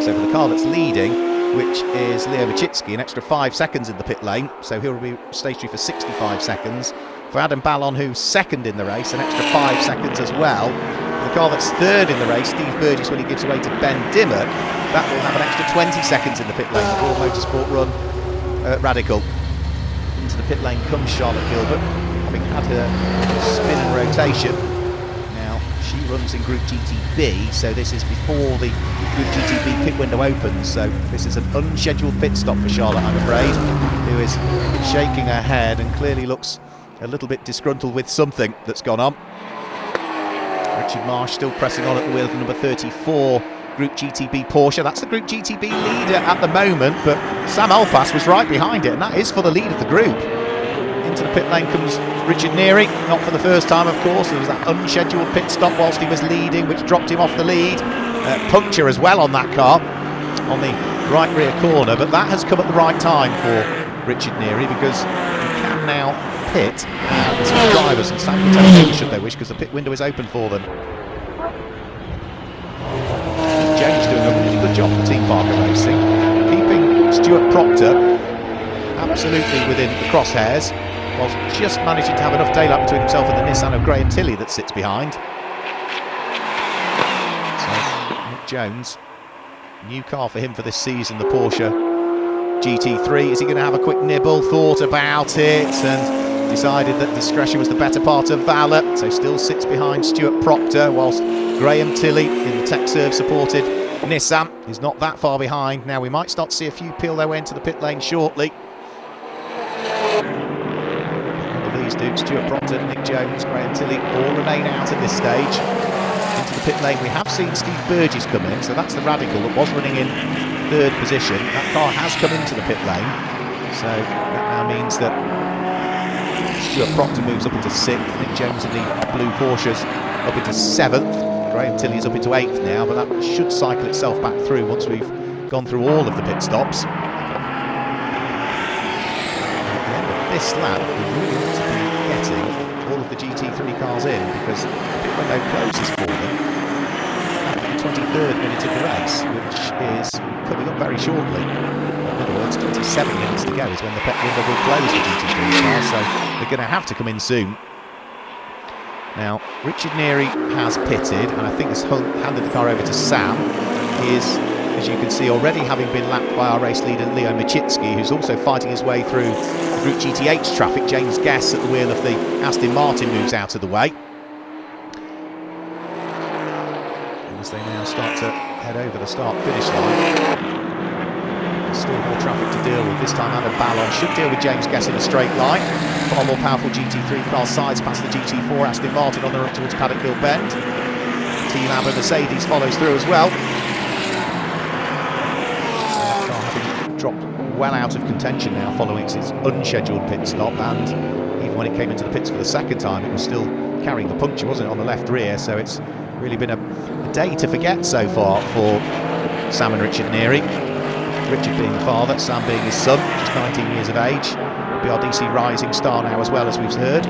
So for the car that's leading, which is Leo Machitsky, an extra 5 seconds in the pit lane, so he'll be stationary for 65 seconds. For Adam Ballon, who's second in the race, an extra 5 seconds as well. For the car that's third in the race, Steve Burgess, when he gives away to Ben Dimmock, that will have an extra 20 seconds in the pit lane. The Royal Motorsport run Radical. Into the pit lane comes Charlotte Gilbert, having had her spin and rotation. Now she runs in Group GTB, so this is before the Group GTB pit window opens, so this is an unscheduled pit stop for Charlotte, I'm afraid, who is shaking her head and clearly looks a little bit disgruntled with something that's gone on. Richard Marsh still pressing on at the wheel for number 34 Group GTB Porsche. That's the Group GTB leader at the moment, but Sam Alpas was right behind it, and that is for the lead of the group. Into the pit lane comes Richard Neary, not for the first time of course. There was that unscheduled pit stop whilst he was leading, which dropped him off the lead. Puncture as well on that car on the right rear corner, but that has come at the right time for Richard Neary, because he can now pit and switch drivers, and Sam can take over should they wish, because the pit window is open for them. James doing a really good job for Team Parker Racing, keeping Stuart Proctor absolutely within the crosshairs, whilst just managing to have enough daylight between himself and the Nissan of Graham Tilley that sits behind. So Nick Jones, new car for him for this season, the Porsche GT3. Is he going to have a quick nibble? Thought about it and decided that discretion was the better part of valour, so still sits behind Stuart Proctor, whilst Graham Tilley in the TechServe supported Nissan is not that far behind. Now we might start to see a few peel their way into the pit lane shortly. All of these do, Stuart Proctor, Nick Jones, Graham Tilley, all remain out at this stage. Into the pit lane we have seen Steve Burgess come in, so that's the Radical that was running in third position. That car has come into the pit lane, so that now means that Stuart Proctor moves up into 6th, Nick Jones in the blue Porsches up into 7th, Graham Tilley is up into 8th now, but that should cycle itself back through once we've gone through all of the pit stops. At the end of this lap, we really want to be getting all of the GT3 cars in, because the pit window closes for them after the 23rd minute of the race, which is coming up very shortly. In other words, 27 minutes to go is when the pit window will close for GT3 cars, so they're going to have to come in soon. Now, Richard Neary has pitted, and I think has handed the car over to Sam. He is as you can see, already having been lapped by our race leader Leo Machitsky, who's also fighting his way through Group GTH traffic. James Guess at the wheel of the Aston Martin moves out of the way. And as they now start to head over the start-finish line, still more traffic to deal with. This time Adam Ballon should deal with James Guess in a straight line. Far more powerful GT3 car sides past the GT4 Aston Martin on the run towards Paddock Hill Bend. Team Aber Mercedes follows through as well. Car having dropped well out of contention now following its unscheduled pit stop, and even when it came into the pits for the second time it was still carrying the puncture, wasn't it, on the left rear. So it's really been a day to forget so far for Sam and Richard Neary. Richard being the father, Sam being his son, just 19 years of age. BRDC rising star now as well, as we've heard.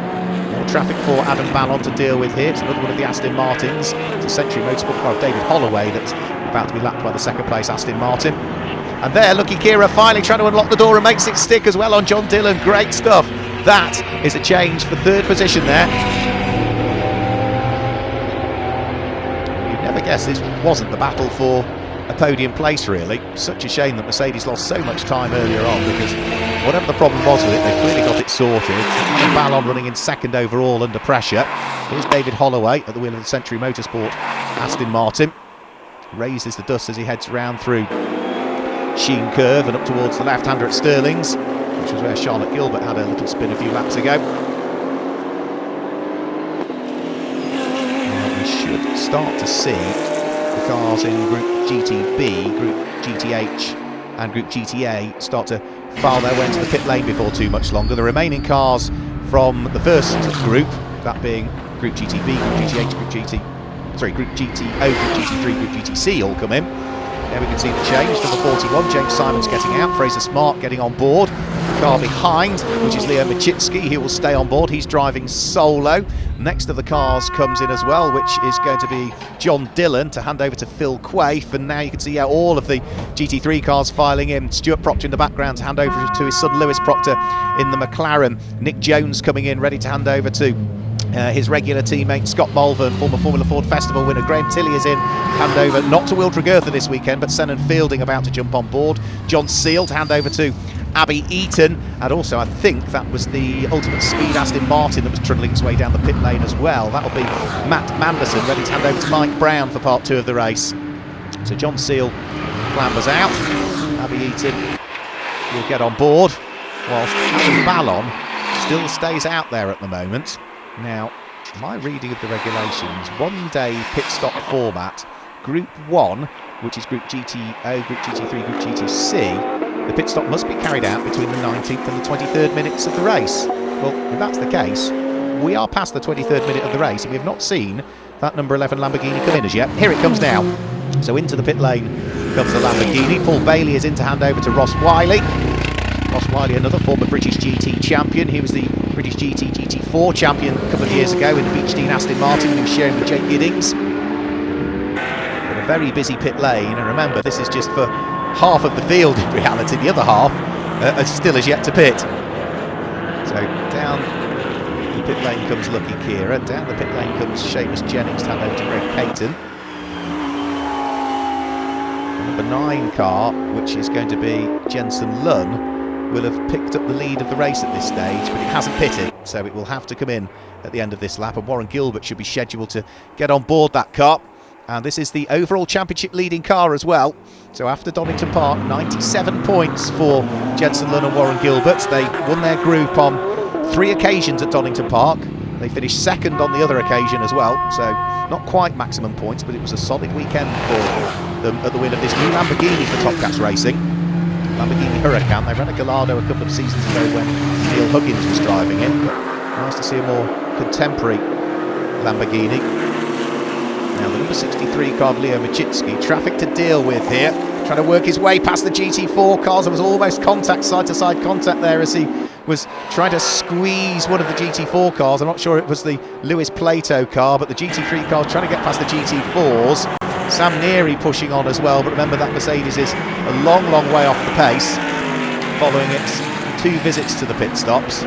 More traffic for Adam Ballon to deal with here. It's another one of the Aston Martins. It's a Century Motorsport car of David Holloway that's about to be lapped by the second place Aston Martin. And there, Lucky Kira finally trying to unlock the door and makes it stick as well on John Dillon. Great stuff. That is a change for third position there. You'd never guess this wasn't the battle for a podium place, really. Such a shame that Mercedes lost so much time earlier on, because whatever the problem was with it, they clearly got it sorted. And Ballon running in second overall under pressure. Here's David Holloway at the wheel of the Century Motorsport Aston Martin. Raises the dust as he heads round through Sheen Curve and up towards the left-hander at Stirling's, which was where Charlotte Gilbert had a little spin a few laps ago. Now we should start to see the cars in Group GTB, Group GTH and Group GTA start to file their way into the pit lane before too much longer. The remaining cars from the first group, that being Group GTB, Group GTH, Group GTO, Group GT3, Group GTC all come in. There we can see the change. Number 41, James Simons getting out, Fraser Smart getting on board. The car behind, which is Leo Machitsky, he will stay on board. He's driving solo. Next of the cars comes in as well, which is going to be John Dillon to hand over to Phil Quaife. And now you can see all of the GT3 cars filing in. Stuart Proctor in the background to hand over to his son Lewis Proctor in the McLaren. Nick Jones coming in ready to hand over to his regular teammate Scott Mulvern. Former Formula Ford Festival winner Graham Tilley is in, hand over not to Will Tregertha this weekend, but Senan Fielding about to jump on board. John Seal to hand over to Abby Eaton, and also I think that was the Ultimate Speed Aston Martin that was trundling its way down the pit lane as well. That'll be Matt Manderson ready to hand over to Mike Brown for part 2 of the race. So John Seal clambers out, Abby Eaton will get on board, whilst Adam Ballon still stays out there at the moment. Now, my reading of the regulations, one-day pit stop format, Group 1, which is Group GTO, Group GT3, Group GTC, the pit stop must be carried out between the 19th and the 23rd minutes of the race. Well, if that's the case, we are past the 23rd minute of the race and we have not seen that number 11 Lamborghini come in as yet. Here it comes now. So into the pit lane comes the Lamborghini. Paul Bailey is in to hand over to Ross Wiley. Ross Wiley, another former British GT champion. He was the British GT4 champion a couple of years ago in the Beechdean Aston Martin. He was sharing with Jake Giddings. But a very busy pit lane, and remember, this is just for half of the field in reality. The other half still is yet to pit. So down the pit lane comes Lucky Kira. Down the pit lane comes Seamus Jennings to hand over to Greg Caton. The number 9 car, which is going to be Jensen Lunn, will have picked up the lead of the race at this stage, but it hasn't pitted, so it will have to come in at the end of this lap, and Warren Gilbert should be scheduled to get on board that car. And this is the overall championship leading car as well. So after Donington Park, 97 points for Jensen Lunn and Warren Gilbert. They won their group on 3 occasions at Donington Park. They finished second on the other occasion as well, so not quite maximum points, but it was a solid weekend for them at the wheel of this new Lamborghini for Top Gas Racing. Lamborghini Huracan. They ran a Gallardo a couple of seasons ago when Neil Huggins was driving it, but nice to see a more contemporary Lamborghini. Now the number 63 car of Leo Machitsky, traffic to deal with here, trying to work his way past the GT4 cars. There was almost side-to-side contact there as he was trying to squeeze one of the GT4 cars. I'm not sure it was the Lewis Plato car, but the GT3 car trying to get past the GT4s. Sam Neary pushing on as well, but remember that Mercedes is a long way off the pace following its 2 visits to the pit stops.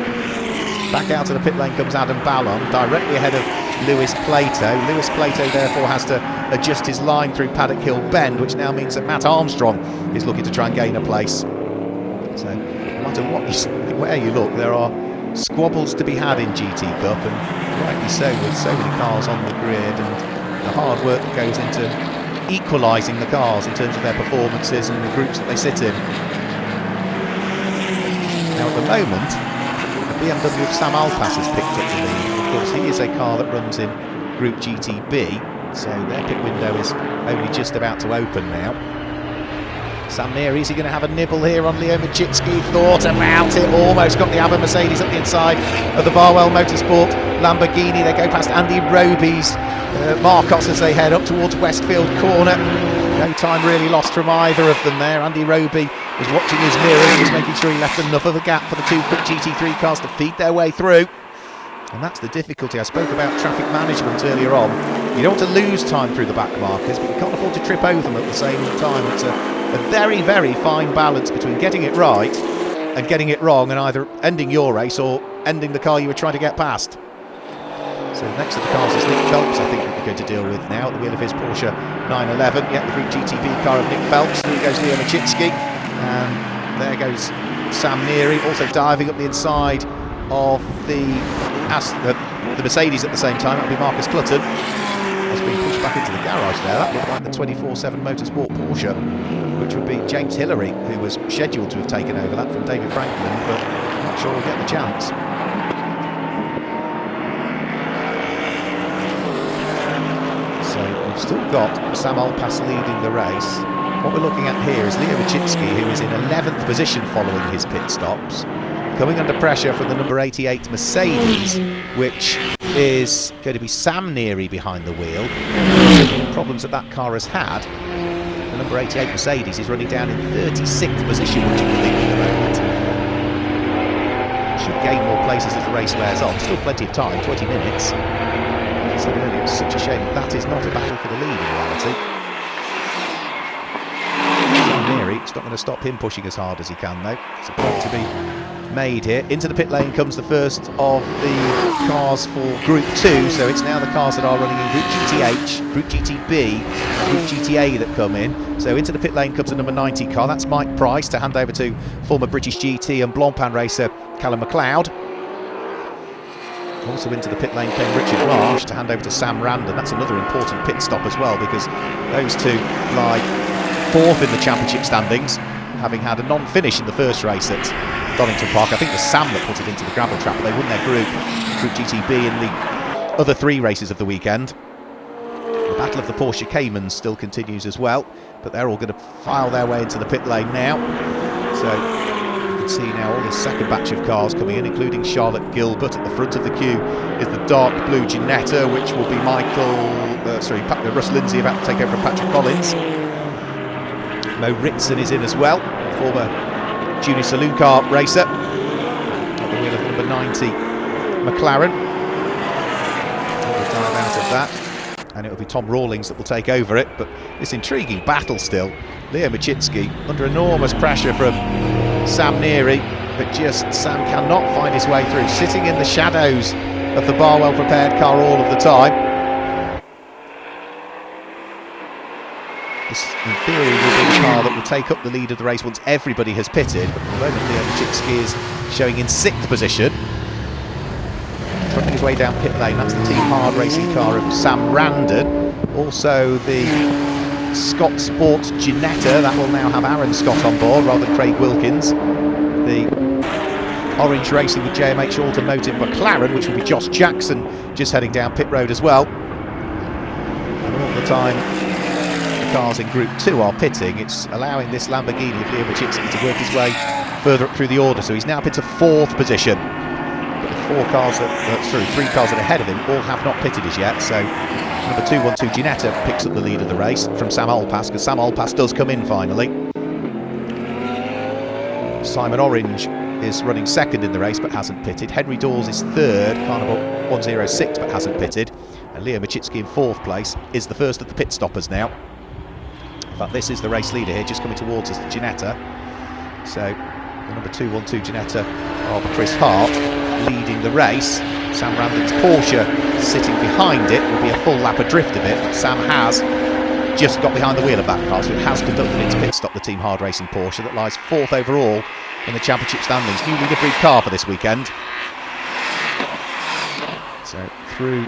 Back out of the pit lane comes Adam Ballon, directly ahead of Lewis Plato. Lewis Plato therefore has to adjust his line through Paddock Hill Bend, which now means that Matt Armstrong is looking to try and gain a place. So no matter where you look, there are squabbles to be had in GT Cup, and rightly so, with so many cars on the grid and the hard work that goes into equalising the cars in terms of their performances and the groups that they sit in. Now at the moment, the BMW of Sam Alpass has picked up the lead. Of course, he is a car that runs in Group GTB, so their pit window is only just about to open now. Sam Neary, is he going to have a nibble here on Leo Machitsky? Thought about it, almost got the Aber Mercedes up the inside of the Barwell Motorsport Lamborghini. They go past Andy Roby's Marcos as they head up towards Westfield Corner. No time really lost from either of them there. Andy Roby was watching his mirrors, just making sure he left enough of a gap for the two quick GT3 cars to feed their way through. And that's the difficulty. I spoke about traffic management earlier on. You don't want to lose time through the back markers, but you can't afford to trip over them at the same time. It's a very, very fine balance between getting it right and getting it wrong, and either ending your race or ending the car you were trying to get past. So next to the cars is Nick Phelps, I think, that we're going to deal with now, at the wheel of his Porsche 911. Yeah, the Group GTB car of Nick Phelps. Through goes Leo Machitsky, and there goes Sam Neary, also diving up the inside of the Mercedes at the same time. That'll be Marcus Clutton. Has been pushed back into the garage there. That looked like the 24/7 Motorsport Porsche, which would be James Hillary, who was scheduled to have taken over that from David Franklin, but I'm not sure he'll get the chance. So we've still got Sam Alpass leading the race. What we're looking at here is Leo Machitsky, who is in 11th position following his pit stops, coming under pressure from the number 88 Mercedes, which is going to be Sam Neary behind the wheel. The problems that car has had, the number 88 Mercedes is running down in 36th position, would you believe, at the moment. Should gain more places as the race wears on. Still plenty of time, 20 minutes. As I said earlier, it's such a shame that is not a battle for the lead in reality. Sam Neary, it's not going to stop him pushing as hard as he can, though. It's a point to be made here. Into the pit lane comes the first of the cars for Group 2, so it's now the cars that are running in Group GTH, Group GTB, Group GTA that come in. So into the pit lane comes the number 90 car, that's Mike Price, to hand over to former British GT and Blancpain racer Callum McLeod. Also into the pit lane came Richard Marsh to hand over to Sam Randon. That's another important pit stop as well, because those two lie 4th in the championship standings, having had a non-finish in the first race at Donington Park. I think it was Sam that put it into the gravel trap, but they won their Group GTB in the other 3 races of the weekend. The battle of the Porsche Caymans still continues as well, but they're all going to file their way into the pit lane now. So you can see now all this second batch of cars coming in, including Charlotte Gilbert. At the front of the queue is the dark blue Ginetta, which will be Russ Lindsay about to take over from Patrick Collins. Mo Ritson is in as well, former Junior Saloon Car racer, at the wheel of number 90 McLaren. We'll dive out of that, and it will be Tom Rawlings that will take over it. But this intriguing battle still. Leo Machitsky under enormous pressure from Sam Neary, but just Sam cannot find his way through, sitting in the shadows of the Barwell prepared car all of the time. This, in theory, will be the car that will take up the lead of the race once everybody has pitted. But for the moment, Leo Machitsky is showing in 6th position, trotting his way down pit lane. That's the Team Hard racing car of Sam Randon. Also the Scott Sport Ginetta, that will now have Aaron Scott on board rather than Craig Wilkins. The Orange Racing with JMH Automotive McLaren, which will be Josh Jackson, just heading down pit road as well. And all the time cars in Group 2 are pitting, it's allowing this Lamborghini of Leo Machitsky to work his way further up through the order, so he's now up into 4th position. But the 3 cars that are ahead of him all have not pitted as yet, so number 212 Ginetta picks up the lead of the race from Sam Alpass, because Sam Alpass does come in finally. Simon Orange is running 2nd in the race but hasn't pitted. Henry Dawes is 3rd, Carnival 106 but hasn't pitted, and Leo Machitsky in 4th place is the first of the pit stoppers now. In fact, this is the race leader here, just coming towards us, the Ginetta. So the number 212 Ginetta of Chris Hart leading the race. Sam Randon's Porsche sitting behind it, will be a full lap adrift of it, but Sam has just got behind the wheel of that car, so it has conducted its pit stop, the Team Hard Racing Porsche, that lies 4th overall in the championship standings. Newly liveried car for this weekend. So through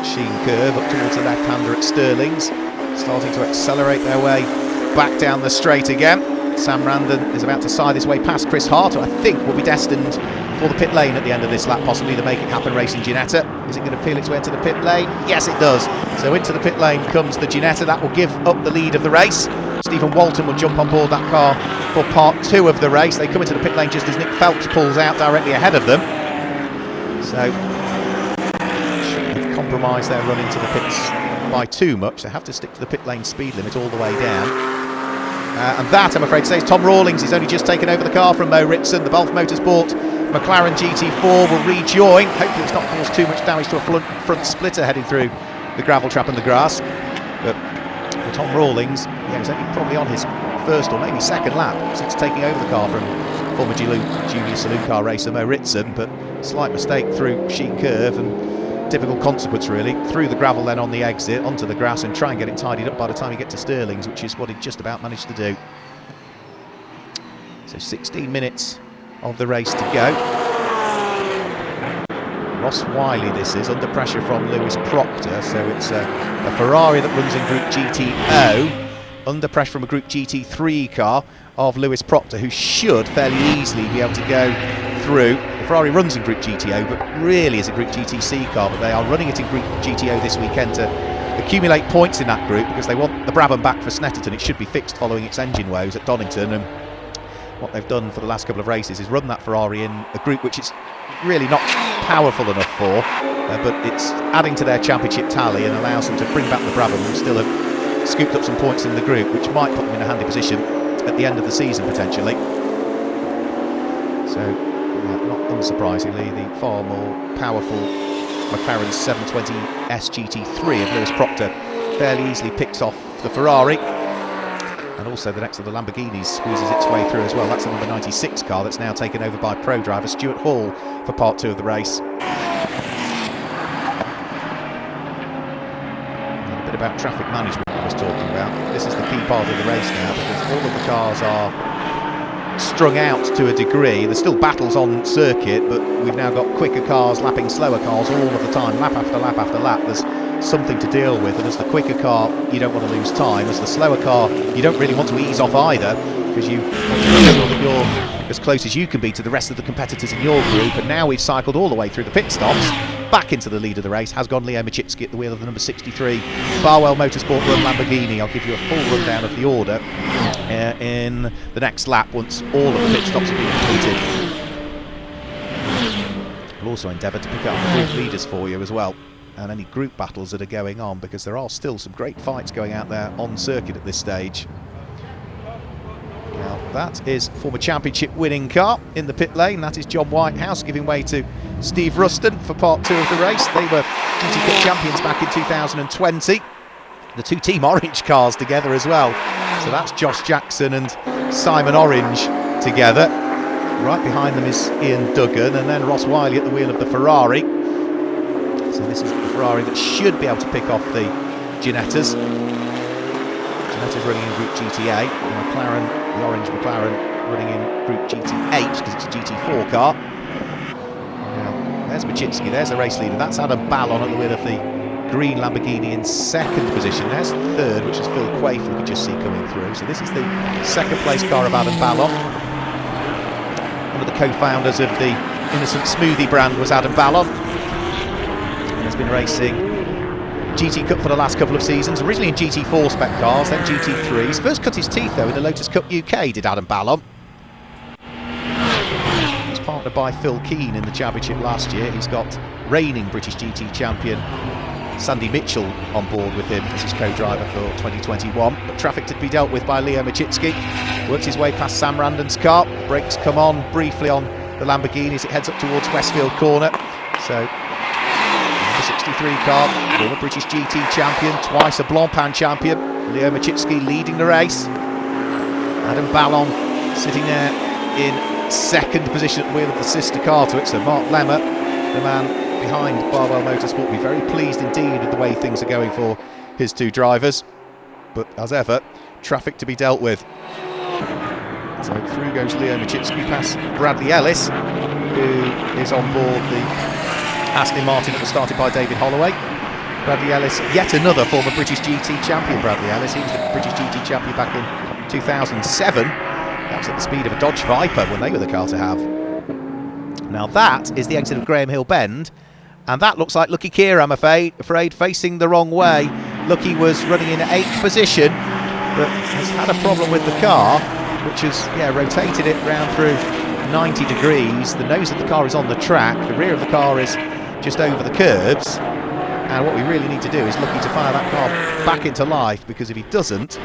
Sheen Curve up towards the left-hander at Stirling's, starting to accelerate their way back down the straight again. Sam Randon is about to side his way past Chris Hart, who I think will be destined for the pit lane at the end of this lap, possibly the Make It Happen Racing Ginetta. Is it going to peel its way into the pit lane? Yes, it does. So into the pit lane comes the Ginetta. That will give up the lead of the race. Stephen Walton will jump on board that car for part 2 of the race. They come into the pit lane just as Nick Phelps pulls out directly ahead of them. So they've compromised their run into the pits by too much. They have to stick to the pit lane speed limit all the way down. And that, I'm afraid to say, is Tom Rawlings. He's only just taken over the car from Mo Ritson. The Balfe Motorsport McLaren GT4 will rejoin. Hopefully it's not caused too much damage to a front splitter heading through the gravel trap and the grass. But for Tom Rawlings, yeah, he's only probably on his first or maybe second lap since taking over the car from former junior saloon car racer Mo Ritson. But slight mistake through Sheen Curve and typical consequence really, through the gravel then on the exit onto the grass and try and get it tidied up by the time you get to Stirling's, which is what he just about managed to do. So 16 minutes of the race to go. Ross Wiley this is, under pressure from Lewis Proctor, so it's a Ferrari that runs in Group GTO, under pressure from a Group GT3 car of Lewis Proctor, who should fairly easily be able to go through. The Ferrari runs in Group GTO, but really is a Group GTC car, but they are running it in Group GTO this weekend to accumulate points in that group because they want the Brabham back for Snetterton. It should be fixed following its engine woes at Donington, and what they've done for the last couple of races is run that Ferrari in a group which it's really not powerful enough for, but it's adding to their championship tally and allows them to bring back the Brabham, who still have scooped up some points in the group, which might put them in a handy position at the end of the season potentially. So not unsurprisingly, the far more powerful McLaren 720 SGT3 of Lewis Proctor fairly easily picks off the Ferrari, and also the next of the Lamborghinis squeezes its way through as well. That's the number 96 car that's now taken over by pro driver Stuart Hall for part 2 of the race. And a bit about traffic management I was talking about. This is the key part of the race now, because all of the cars are strung out to a degree. There's still battles on circuit, but we've now got quicker cars lapping slower cars all of the time, lap after lap after lap. There's something to deal with, and as the quicker car you don't want to lose time, as the slower car you don't really want to ease off either, because you want to make sure that you're as close as you can be to the rest of the competitors in your group. And now we've cycled all the way through the pit stops. Back into the lead of the race has gone Leo Machitsky at the wheel of the number 63 Barwell Motorsport run Lamborghini. I'll give you a full rundown of the order in the next lap once all of the pit stops have been completed. We'll also endeavour to pick up the group leaders for you as well, and any group battles that are going on, because there are still some great fights going out there on circuit at this stage. Now that is former championship winning car in the pit lane. That is John Whitehouse giving way to Steve Ruston for part 2 of the race. They were GT Cup champions back in 2020. The 2 Team Orange cars together as well. So that's Josh Jackson and Simon Orange together. Right behind them is Ian Duggan, and then Ross Wiley at the wheel of the Ferrari. So this is the Ferrari that should be able to pick off the Ginettas. Ginettas running in Group GTA, the McLaren, the orange McLaren, running in Group GTH because it's a GT4 car. Now, there's Machitsky, there's the race leader. That's Adam Ballon at the wheel of the green Lamborghini in second position. There's third, which is Phil Quaife, you can just see coming through. So this is the second place car of Adam Ballon. One of the co-founders of the Innocent Smoothie brand was Adam Ballon. Has been racing GT Cup for the last couple of seasons, originally in GT4 spec cars, then GT3s. First cut his teeth though in the Lotus Cup UK, did Adam Ballon. He was partnered by Phil Keane in the championship last year. He's got reigning British GT champion Sandy Mitchell on board with him as his co-driver for 2021. But traffic to be dealt with by Leo Machitsky. Works his way past Sam Randon's car. Brakes come on briefly on the Lamborghini as it heads up towards Westfield Corner. So 63 car, former British GT champion, twice a Blancpain champion, Leo Machitsky leading the race. Adam Ballon sitting there in second position at the wheel of the sister car to it. So Mark Lemmer, the man behind Barwell Motorsport, will be very pleased indeed with the way things are going for his two drivers. But as ever, traffic to be dealt with. So through goes Leo Machitsky past Bradley Ellis, who is on board the Aston Martin that was started by David Holloway. Bradley Ellis, yet another former British GT champion. Bradley Ellis, he was the British GT champion back in 2007. That was at the speed of a Dodge Viper when they were the car to have. Now that is the exit of Graham Hill Bend, and that looks like Lucky Keir, I'm afraid, facing the wrong way. Lucky was running in 8th position, but has had a problem with the car, which has rotated it round through 90 degrees. The nose of the car is on the track, the rear of the car is just over the curbs, and what we really need to do is Lucky to fire that car back into life, because if he doesn't,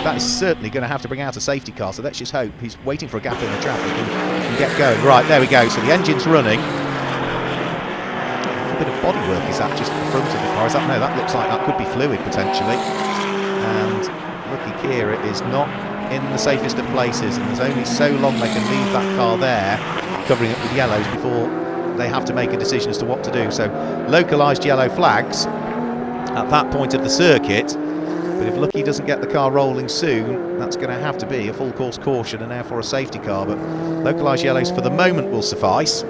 that is certainly going to have to bring out a safety car. So let's just hope he's waiting for a gap in the traffic and get going. Right, there we go. So the engine's running. A bit of bodywork is that just at the front of the car? Is that, no, that looks like that could be fluid potentially. And Lucky Keir is not in the safest of places, and there's only so long they can leave that car there covering it with yellows before they have to make a decision as to what to do. So localised yellow flags at that point of the circuit. But if Lucky doesn't get the car rolling soon, that's going to have to be a full course caution and therefore a safety car. But localised yellows for the moment will suffice.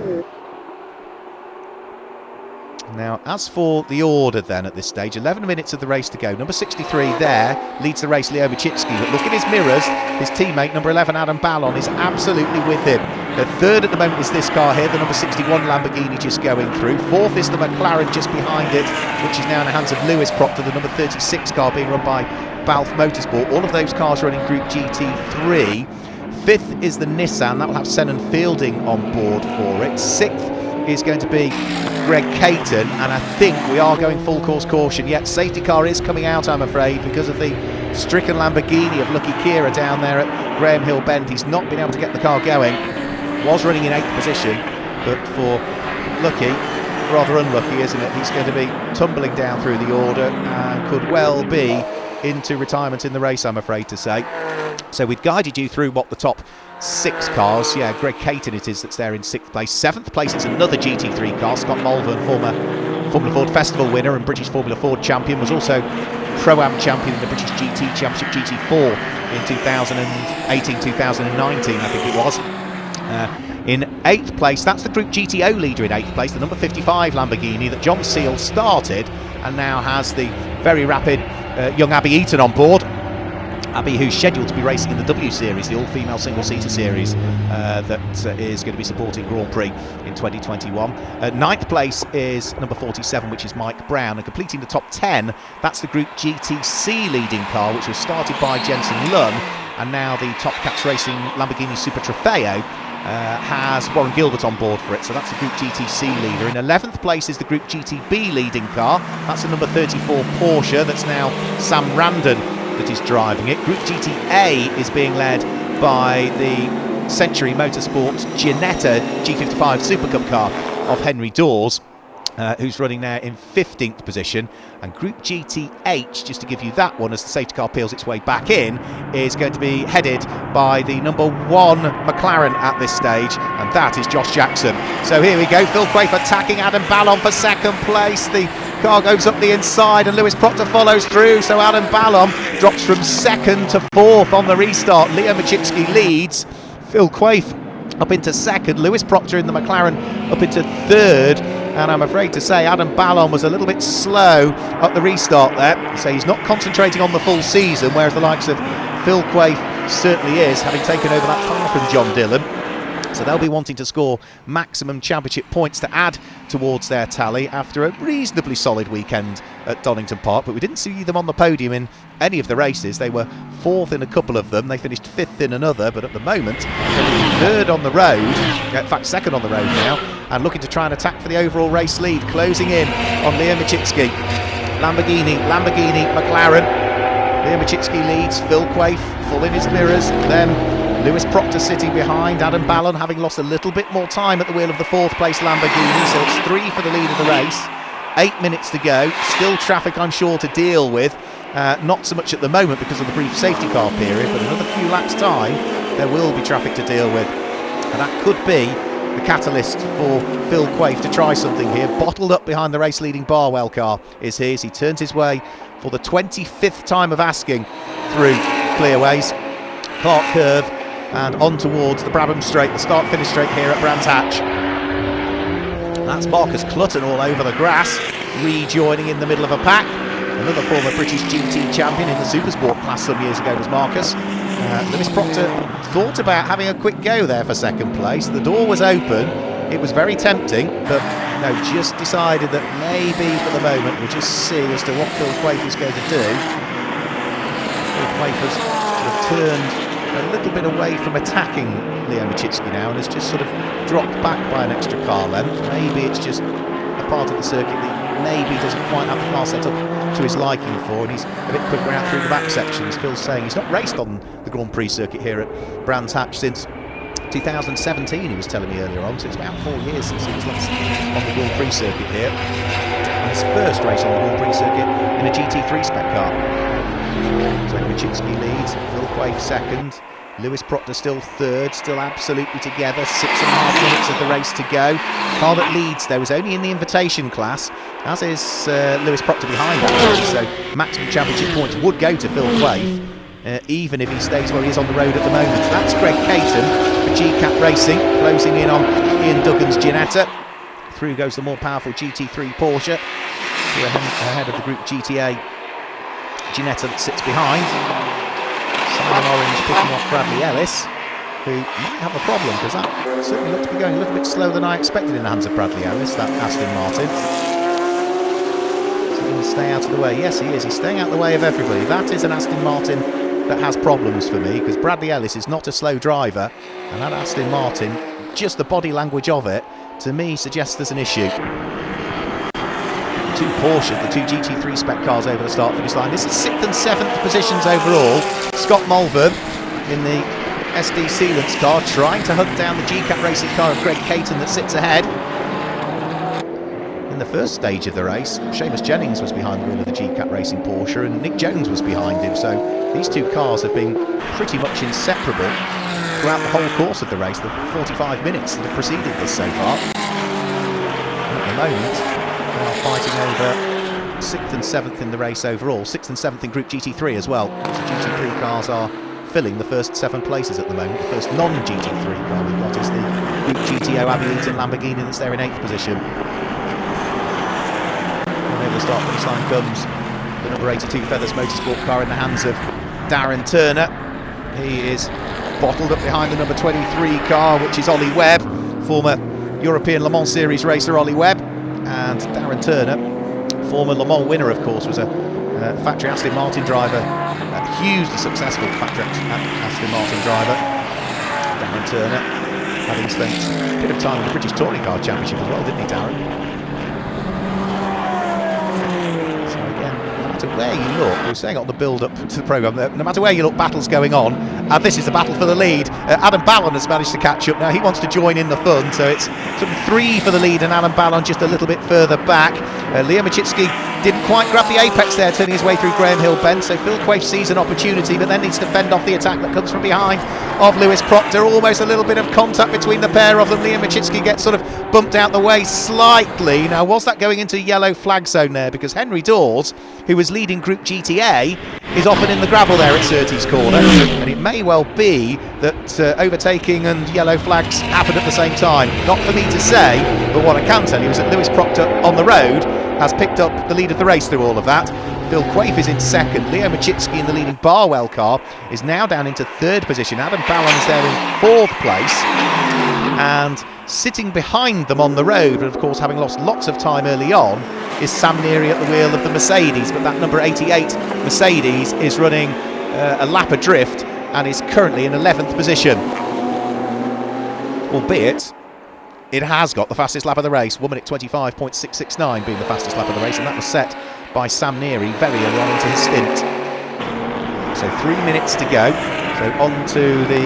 Now, as for the order then at this stage, 11 minutes of the race to go. Number 63 there leads the race, Leo Machitsky. But look at his mirrors. His teammate, number 11, Adam Ballon, is absolutely with him. The third at the moment is this car here, the number 61 Lamborghini just going through. Fourth is the McLaren just behind it, which is now in the hands of Lewis Proctor, the number 36 car being run by Balfe Motorsport. All of those cars running Group GT3. Fifth is the Nissan, that will have Senan Fielding on board for it. Sixth is going to be Greg Caton, and I think we are going full course caution. Yet safety car is coming out, I'm afraid, because of the stricken Lamborghini of Lucky Keir down there at Graham Hill Bend. He's not been able to get the car going. Was running in 8th position, but for Lucky, rather unlucky, isn't it? He's going to be tumbling down through the order and could well be into retirement in the race, I'm afraid to say. So we've guided you through what the top 6 cars. Yeah, Greg Caton it is that's there in 6th place. 7th place is another GT3 car. Scott Mulvern, former Formula Ford Festival winner and British Formula Ford champion, was also Pro-Am champion in the British GT Championship GT4 in 2018-2019, I think it was. In 8th place, that's the Group GTO leader in 8th place, the number 55 Lamborghini that John Seal started and now has the very rapid young Abby Eaton on board. Abby, who's scheduled to be racing in the W Series, the all-female single-seater series that is going to be supporting Grand Prix in 2021. 9th place is number 47, which is Mike Brown, and completing the top 10, that's the Group GTC leading car, which was started by Jensen Lunn, and now the Top Cats Racing Lamborghini Super Trofeo has Warren Gilbert on board for it, so that's the Group GTC leader. In 11th place is the Group GTB leading car, that's the number 34 Porsche, that's now Sam Randon that is driving it. Group GTA is being led by the Century Motorsports Ginetta G55 Super Cup car of Henry Dawes, who's running there in 15th position. And Group GTH, just to give you that one as the safety car peels its way back in, is going to be headed by the number 1 McLaren at this stage, and that is Josh Jackson. So here we go, Phil Quaife attacking Adam Ballon for 2nd place. The car goes up the inside and Lewis Proctor follows through, so Adam Ballon drops from 2nd to 4th on the restart. Leo Machitsky leads, Phil Quaife up into 2nd, Lewis Proctor in the McLaren up into 3rd, and I'm afraid to say Adam Ballon was a little bit slow at the restart there, so he's not concentrating on the full season, whereas the likes of Phil Quaife certainly is, having taken over that car from John Dillon. So they'll be wanting to score maximum championship points to add towards their tally after a reasonably solid weekend at Donington Park. But we didn't see them on the podium in any of the races. They were 4th in a couple of them. They finished 5th in another. But at the moment, they're 3rd on the road. In fact, 2nd on the road now. And looking to try and attack for the overall race lead. Closing in on Leo Machitsky. Lamborghini, McLaren. Leo Machitsky leads. Phil Quaife full in his mirrors. Then Lewis Proctor sitting behind, Adam Ballon having lost a little bit more time at the wheel of the 4th place Lamborghini, so it's 3 for the lead of the race. 8 minutes to go, still traffic I'm sure to deal with, not so much at the moment because of the brief safety car period, but another few laps time there will be traffic to deal with. And that could be the catalyst for Phil Quaife to try something here. Bottled up behind the race-leading Barwell car is his. He turns his way for the 25th time of asking through Clearways, Clark Curve, and on towards the Brabham Straight, the start-finish straight here at Brands Hatch. That's Marcus Clutton all over the grass, rejoining in the middle of a pack. Another former British GT champion in the Supersport class some years ago was Marcus. Lewis Proctor thought about having a quick go there for second place. The door was open, it was very tempting, but no, just decided that maybe for the moment we'll just see as to what Phil Quaife is going to do. Phil Quaife has sort of turned a little bit away from attacking Leo Machitsky now and has just sort of dropped back by an extra car length. Maybe it's just a part of the circuit that maybe doesn't quite have the car set up to his liking for, and he's a bit quicker out through the back section. As Phil's saying, he's not raced on the Grand Prix circuit here at Brands Hatch since 2017, he was telling me earlier on, so it's about 4 years since he was last on the Grand Prix circuit here. And his first race on the Grand Prix circuit in a GT3 spec car. So Machitsky leads, Phil Quaife second, Lewis Proctor still third, still absolutely together, 6.5 minutes of the race to go. Car that leads though is only in the invitation class, as is Lewis Proctor behind actually, so maximum championship points would go to Phil Quaife, even if he stays where he is on the road at the moment. So that's Greg Caton for GCAT Racing, closing in on Ian Duggan's Ginetta. Through goes the more powerful GT3 Porsche, ahead of the Group GTA Ginetta that sits behind. Simon Orange picking off Bradley Ellis, who might have a problem because that certainly looks to be going a little bit slower than I expected in the hands of Bradley Ellis, that Aston Martin. So he can stay out of the way. Yes, he is. He's staying out of the way of everybody. That is an Aston Martin that has problems for me, because Bradley Ellis is not a slow driver, and that Aston Martin, just the body language of it, to me suggests there's an issue. Two Porsches, the two GT3 spec cars over the start-finish line. This is 6th and 7th positions overall. Scott Mulvern in the SD Sealants car, trying to hunt down the GCAT Racing car of Greg Caton that sits ahead. In the first stage of the race, Seamus Jennings was behind the wheel of the GCAT Racing Porsche and Nick Jones was behind him, so these two cars have been pretty much inseparable throughout the whole course of the race, the 45 minutes that have preceded this so far. And at the moment, they are fighting over 6th and 7th in the race overall, 6th and 7th in Group GT3 as well. So GT3 cars are filling the first 7 places at the moment. The first non-GT3 car we've got is the Group GTO Abbey Eaton Lamborghini that's there in 8th position. And over the start-finish line comes the number 82 Feathers Motorsport car in the hands of Darren Turner. He is bottled up behind the number 23 car, which is Ollie Webb, former European Le Mans Series racer Ollie Webb. And Darren Turner, former Le Mans winner of course, was a factory Aston Martin driver, a hugely successful factory Aston Martin driver. Darren Turner, having spent a bit of time in the British Touring Car Championship as well, didn't he, Darren? So again, no matter where you look, we were saying on the build-up to the programme, no matter where you look, battles going on, and this is the battle for the lead. Adam Ballon has managed to catch up now, he wants to join in the fun, so it's sort of 3 for the lead and Adam Ballon just a little bit further back. Leo Machitsky didn't quite grab the apex there, turning his way through Graham Hill Bend, so Phil Quaife sees an opportunity but then needs to fend off the attack that comes from behind of Lewis Proctor. Almost a little bit of contact between the pair of them. Leo Machitsky gets sort of bumped out the way slightly. Now, was that going into yellow flag zone there? Because Henry Dawes, who was leading Group GTA, is often in the gravel there at Surtees Corner, and it may well be that overtaking and yellow flags happen at the same time. Not for me to say, but what I can tell you is that Lewis Proctor on the road has picked up the lead of the race through all of that. Phil Quaife is in second. Leo Machitsky in the leading Barwell car is now down into 3rd position. Adam Ballon is there in 4th place, and sitting behind them on the road, but of course having lost lots of time early on, is Sam Neary at the wheel of the Mercedes. But that number 88 Mercedes is running a lap adrift and is currently in 11th position, albeit it has got the fastest lap of the race, 1 minute 25.669 being the fastest lap of the race, and that was set by Sam Neary very early on into his stint. So 3 minutes to go, so on to the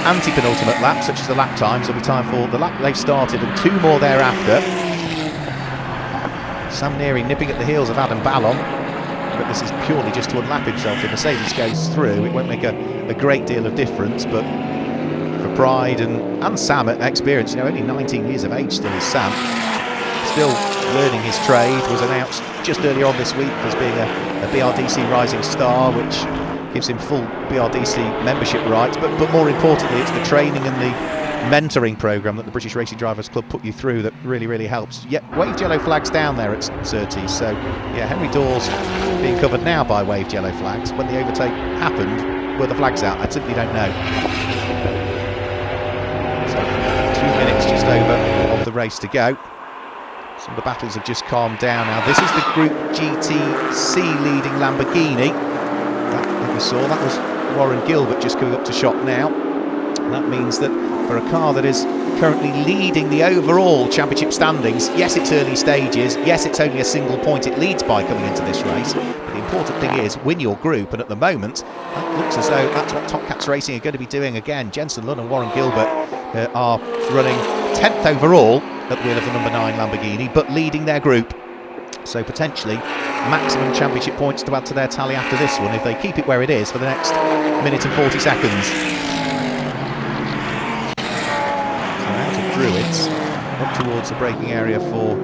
anti-penultimate lap, such as the lap times. There'll be time for the lap they've started and 2 more thereafter. Sam Neary nipping at the heels of Adam Ballon, but this is purely just to unlap himself. If Mercedes goes through, it won't make a great deal of difference, but for pride and and Sam at experience, only 19 years of age still is Sam, still learning his trade, was announced just earlier on this week as being a BRDC Rising Star, which gives him full BRDC membership rights, but more importantly it's the training and the mentoring programme that the British Racing Drivers Club put you through that really helps. Yet waved yellow flags down there at Surtees, so yeah, Henry Dawes being covered now by waved yellow flags. When the overtake happened, were the flags out? I simply don't know. So 2 minutes just over of the race to go. Some of the battles have just calmed down now. This is the Group GTC leading Lamborghini that we saw. That was Warren Gilbert just coming up to shot now. And that means that for a car that is currently leading the overall championship standings, yes, it's early stages, yes, it's only a single point it leads by coming into this race, but the important thing is win your group, and at the moment that looks as though that's what Top Cats Racing are going to be doing again. Jensen Lunn and Warren Gilbert are running 10th overall at the wheel of the number 9 Lamborghini, but leading their group, so potentially maximum championship points to add to their tally after this one if they keep it where it is for the next minute and 40 seconds. Druids up towards the braking area for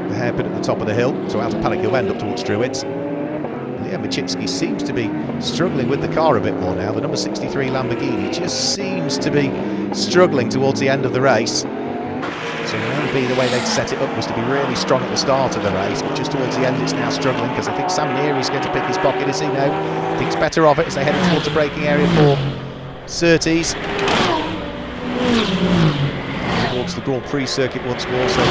the hairpin at the top of the hill, so out of Paddock Hill End up towards Druids. Leo Machitsky seems to be struggling with the car a bit more now. The number 63 Lamborghini just seems to be struggling towards the end of the race. So maybe the way they'd set it up was to be really strong at the start of the race, but just towards the end it's now struggling, because I think Sam Neary's going to pick his pocket, as he thinks better of it as they head towards the braking area for Surtees. Towards the Grand Prix circuit once more, so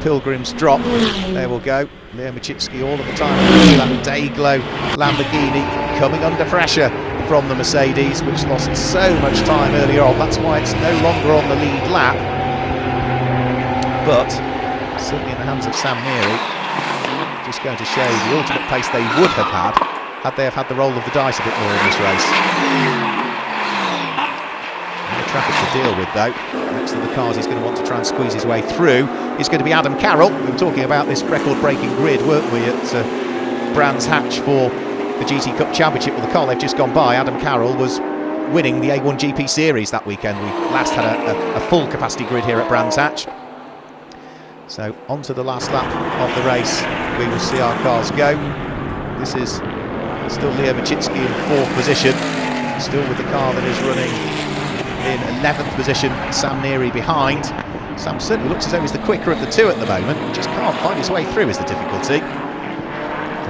Pilgrim's drop. There we'll go. Leo Machitsky all of the time. That Dayglow Lamborghini coming under pressure from the Mercedes, which lost so much time earlier on. That's why it's no longer on the lead lap. But certainly in the hands of Sam Neary, just going to show the ultimate pace they would have had they have had the roll of the dice a bit more in this race. Traffic to deal with though. Next to the cars he's going to want to try and squeeze his way through is going to be Adam Carroll. We were talking about this record-breaking grid, weren't we, at Brands Hatch for the GT Cup Championship. Well, the car they've just gone by, Adam Carroll, was winning the A1 GP Series that weekend. We last had a full capacity grid here at Brands Hatch. So on to the last lap of the race we will see our cars go. This is still Leo Machitsky in 4th position, still with the car that is running in 11th position, Sam Neary behind. Sam certainly looks as though he's the quicker of the two at the moment, just can't find his way through is the difficulty.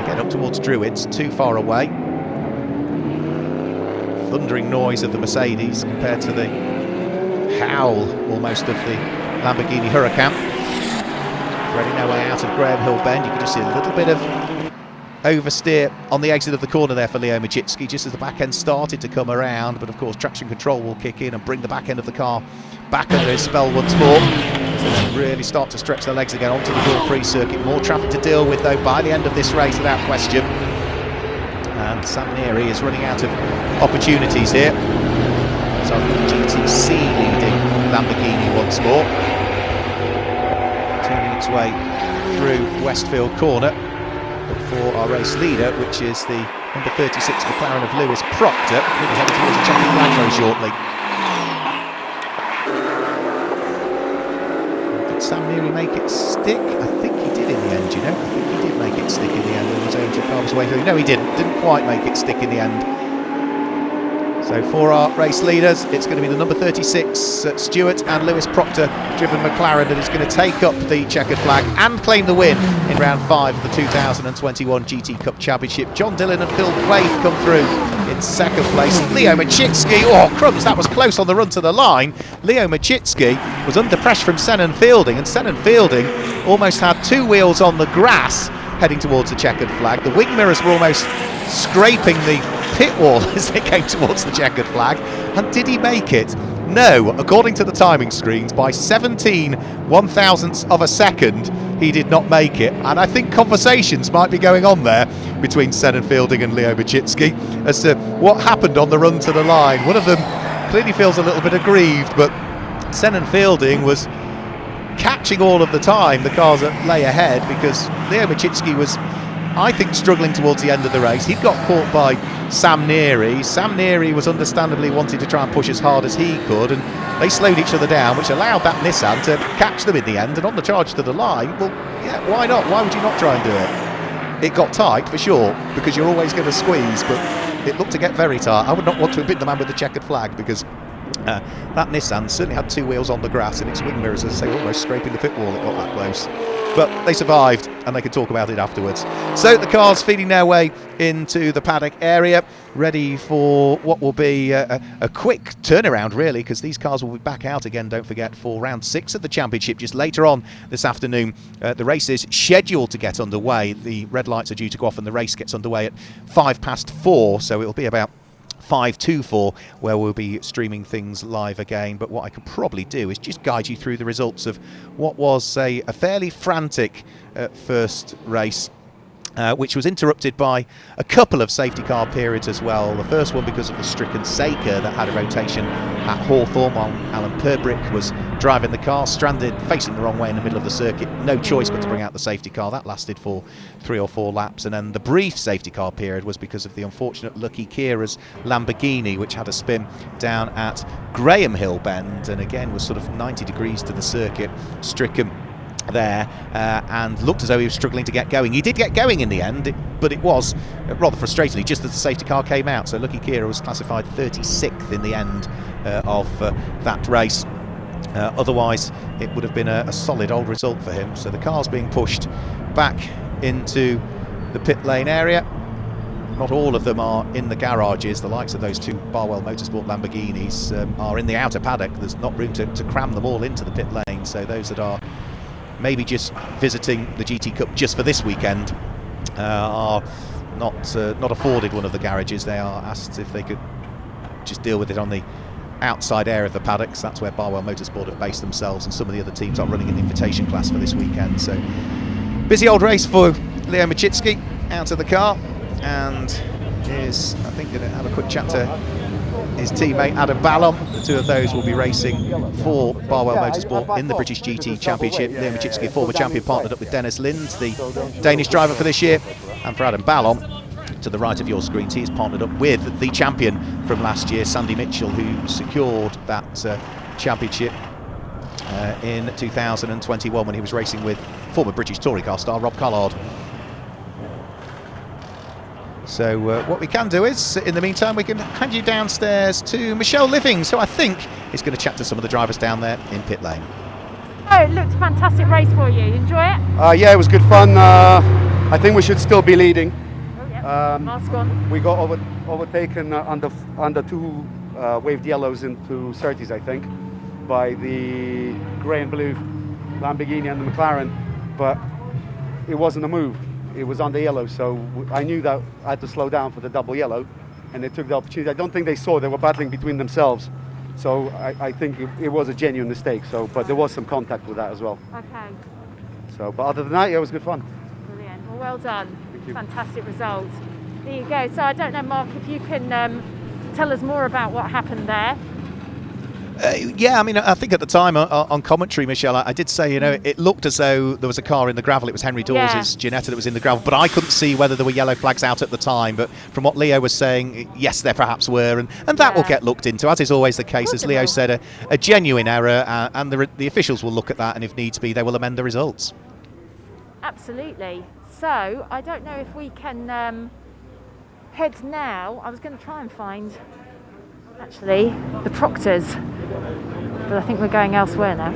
Again up towards Druids, too far away. Thundering noise of the Mercedes compared to the howl almost of the Lamborghini Huracan. Already no way out of Graham Hill Bend, you can just see a little bit of oversteer on the exit of the corner there for Leo Machitsky just as the back end started to come around, but of course traction control will kick in and bring the back end of the car back under his spell once more. So they really start to stretch their legs again onto the Grand Prix circuit. More traffic to deal with though by the end of this race without question, and Sam Neary is running out of opportunities here. So GTC leading Lamborghini once more, turning its way through Westfield Corner. But for our race leader, which is the number 36 McLaren of Lewis Proctor, we'll be heading towards the checkered flag very shortly. Did Sam Neary make it stick? I think he did in the end, I think he did make it stick in the end when he was able to carve his way through. No, he didn't quite make it stick in the end. So for our race leaders, it's going to be the number 36 Stewart and Lewis Proctor driven McLaren that is going to take up the checkered flag and claim the win in round 5 of the 2021 GT Cup Championship. John Dillon and Phil Quaife come through in 2nd place. Leo Machitsky, oh crumbs, that was close on the run to the line. Leo Machitsky was under pressure from Senan Fielding, and Senan Fielding almost had 2 wheels on the grass heading towards the checkered flag. The wing mirrors were almost scraping the pit wall as they came towards the checkered flag. And did he make it? No, according to the timing screens, by 17 1/1000ths of a second he did not make it, and I think conversations might be going on there between Senan Fielding and Leo Machitsky as to what happened on the run to the line. One of them clearly feels a little bit aggrieved, but Senan Fielding was catching all of the time the cars that lay ahead, because Leo Machitsky was, I think, struggling towards the end of the race. He got caught by Sam Neary. Sam Neary was understandably wanting to try and push as hard as he could, and they slowed each other down, which allowed that Nissan to catch them in the end. And on the charge to the line, well, yeah, why not? Why would you not try and do it? It got tight for sure, because you're always going to squeeze, but it looked to get very tight. I would not want to have been the man with the checkered flag, because that Nissan certainly had two wheels on the grass, and its wing mirrors, as I say, almost scraping the pit wall. It got that close. But they survived, and they could talk about it afterwards. So the cars feeding their way into the paddock area, ready for what will be a quick turnaround, really, because these cars will be back out again, don't forget, for round 6 of the championship just later on this afternoon. The race is scheduled to get underway. The red lights are due to go off, and the race gets underway at 4:05, so it'll be about 5:24 where we'll be streaming things live again. But what I could probably do is just guide you through the results of what was a fairly frantic first race, which was interrupted by a couple of safety car periods as well. The first one because of the stricken Saker that had a rotation at Hawthorne while Alan Purbrick was driving the car, stranded facing the wrong way in the middle of the circuit. No choice but to bring out the safety car. That lasted for 3 or 4 laps, and then the brief safety car period was because of the unfortunate Lucky Kira's Lamborghini, which had a spin down at Graham Hill Bend, and again was sort of 90 degrees to the circuit, stricken there, and looked as though he was struggling to get going. He did get going in the end, but it was rather frustratingly just as the safety car came out. So Lucky Kira was classified 36th in the end of that race. Otherwise it would have been a solid old result for him. So the car's being pushed back into the pit lane area. Not all of them are in the garages. The likes of those 2 Barwell Motorsport Lamborghinis are in the outer paddock. There's not room to cram them all into the pit lane, so those that are maybe just visiting the GT Cup just for this weekend are not afforded one of the garages. They are asked if they could just deal with it on the outside area of the paddocks. That's where Barwell Motorsport have based themselves, and some of the other teams are running an invitation class for this weekend. So busy old race for Leo Machitsky out of the car, and is, I think, going to have a quick chat to his teammate Adam Ballon. The two of those will be racing for Barwell Motorsport in the British GT Championship. Leo Machitsky, former champion, partnered up with Dennis Lind, the Danish driver for this year. And for Adam Ballon, to the right of your screens, he is partnered up with the champion from last year, Sandy Mitchell, who secured that championship in 2021 when he was racing with former British touring car star Rob Collard. So what we can do is, in the meantime, we can hand you downstairs to Michelle Livings, who I think is going to chat to some of the drivers down there in pit lane. Oh, it looked a fantastic race for you. Enjoy it? Yeah, it was good fun. I think we should still be leading. Oh, yeah. Mask on. We got overtaken under 2 waved yellows into 30s, I think, by the grey and blue Lamborghini and the McLaren, but it wasn't a move. It was on the yellow, so I knew that I had to slow down for the double yellow, and they took the opportunity. I don't think they saw they were battling between themselves, so I think it was a genuine mistake. So, but there was some contact with that as well. Okay. So, but other than that, yeah, it was good fun. Brilliant. Well done. Thank you. Fantastic result. There you go. So I don't know, Mark, if you can tell us more about what happened there. Yeah, I mean, I think at the time on commentary, Michelle, I did say, you know, it looked as though there was a car in the gravel. It was Henry Dawes' Ginetta that was in the gravel, but I couldn't see whether there were yellow flags out at the time. But from what Leo was saying, yes, there perhaps were, and that will get looked into, as is always the case. As Leo said, a genuine error, and the officials will look at that, and if needs be, they will amend the results. Absolutely. So I don't know if we can head now. I was going to try and find, actually, the Proctors, but I think we're going elsewhere now.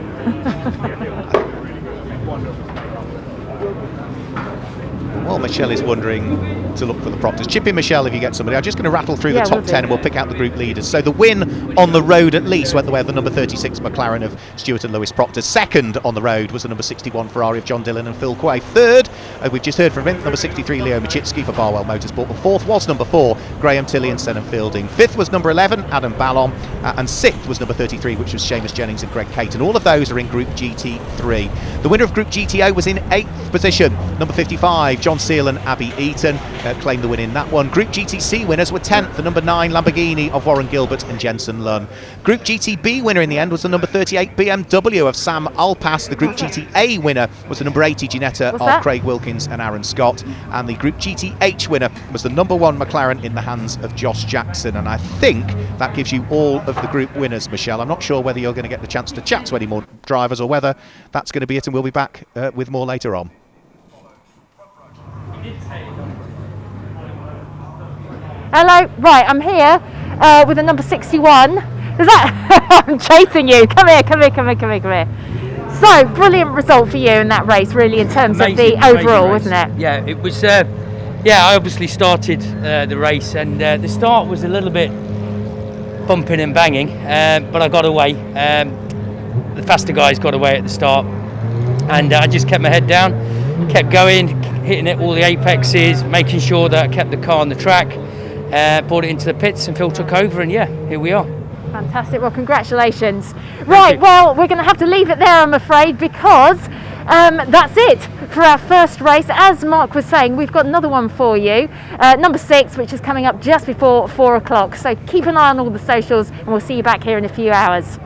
While Michelle is wondering to look for the Proctors, chip in, Michelle, if you get somebody. I'm just going to rattle through the top 10 and we'll pick out the group leaders. So the win on the road at least went the way of the number 36 McLaren of Stuart and Lewis Proctor. Second on the road was the number 61 Ferrari of John Dillon and Phil Quay. Third, we've just heard from him, number 63 Leo Machitsky for Barwell Motorsport. Fourth was number 4 Graham Tilley and Stenham Fielding. Fifth was number 11 Adam Ballon, and sixth was number 33, which was Seamus Jennings and Greg Caton. All of those are in Group GT3. The winner of Group GTO was in 8th position, number 55 John Seal and Abby Eaton. claimed the win in that one. Group GTC winners were 10th, the number 9 Lamborghini of Warren Gilbert and Jensen Lunn. Group GTB winner in the end was the number 38 BMW of Sam Alpas. The Group GTA winner was the number 80 Ginetta of Craig Wilkins and Aaron Scott. And the Group GTH winner was the number 1 McLaren in the hands of Josh Jackson. And I think that gives you all of the group winners, Michelle. I'm not sure whether you're going to get the chance to chat to any more drivers or whether that's going to be it, and we'll be back with more later on. Hello, right, I'm here with the number 61. Is that? I'm chasing you. Come here. So, brilliant result for you in that race, really, in terms of the overall, wasn't it? Yeah, it was. I obviously started the race, and the start was a little bit bumping and banging, but I got away. The faster guys got away at the start, and I just kept my head down, kept going, hitting it all the apexes, making sure that I kept the car on the track, brought it into the pits, and Phil took over, and yeah, here we are. Fantastic. Well, congratulations. Right, well, we're going to have to leave it there, I'm afraid, because that's it for our first race. As Mark was saying, we've got another one for you, number 6, which is coming up just before 4 o'clock. So keep an eye on all the socials, and we'll see you back here in a few hours.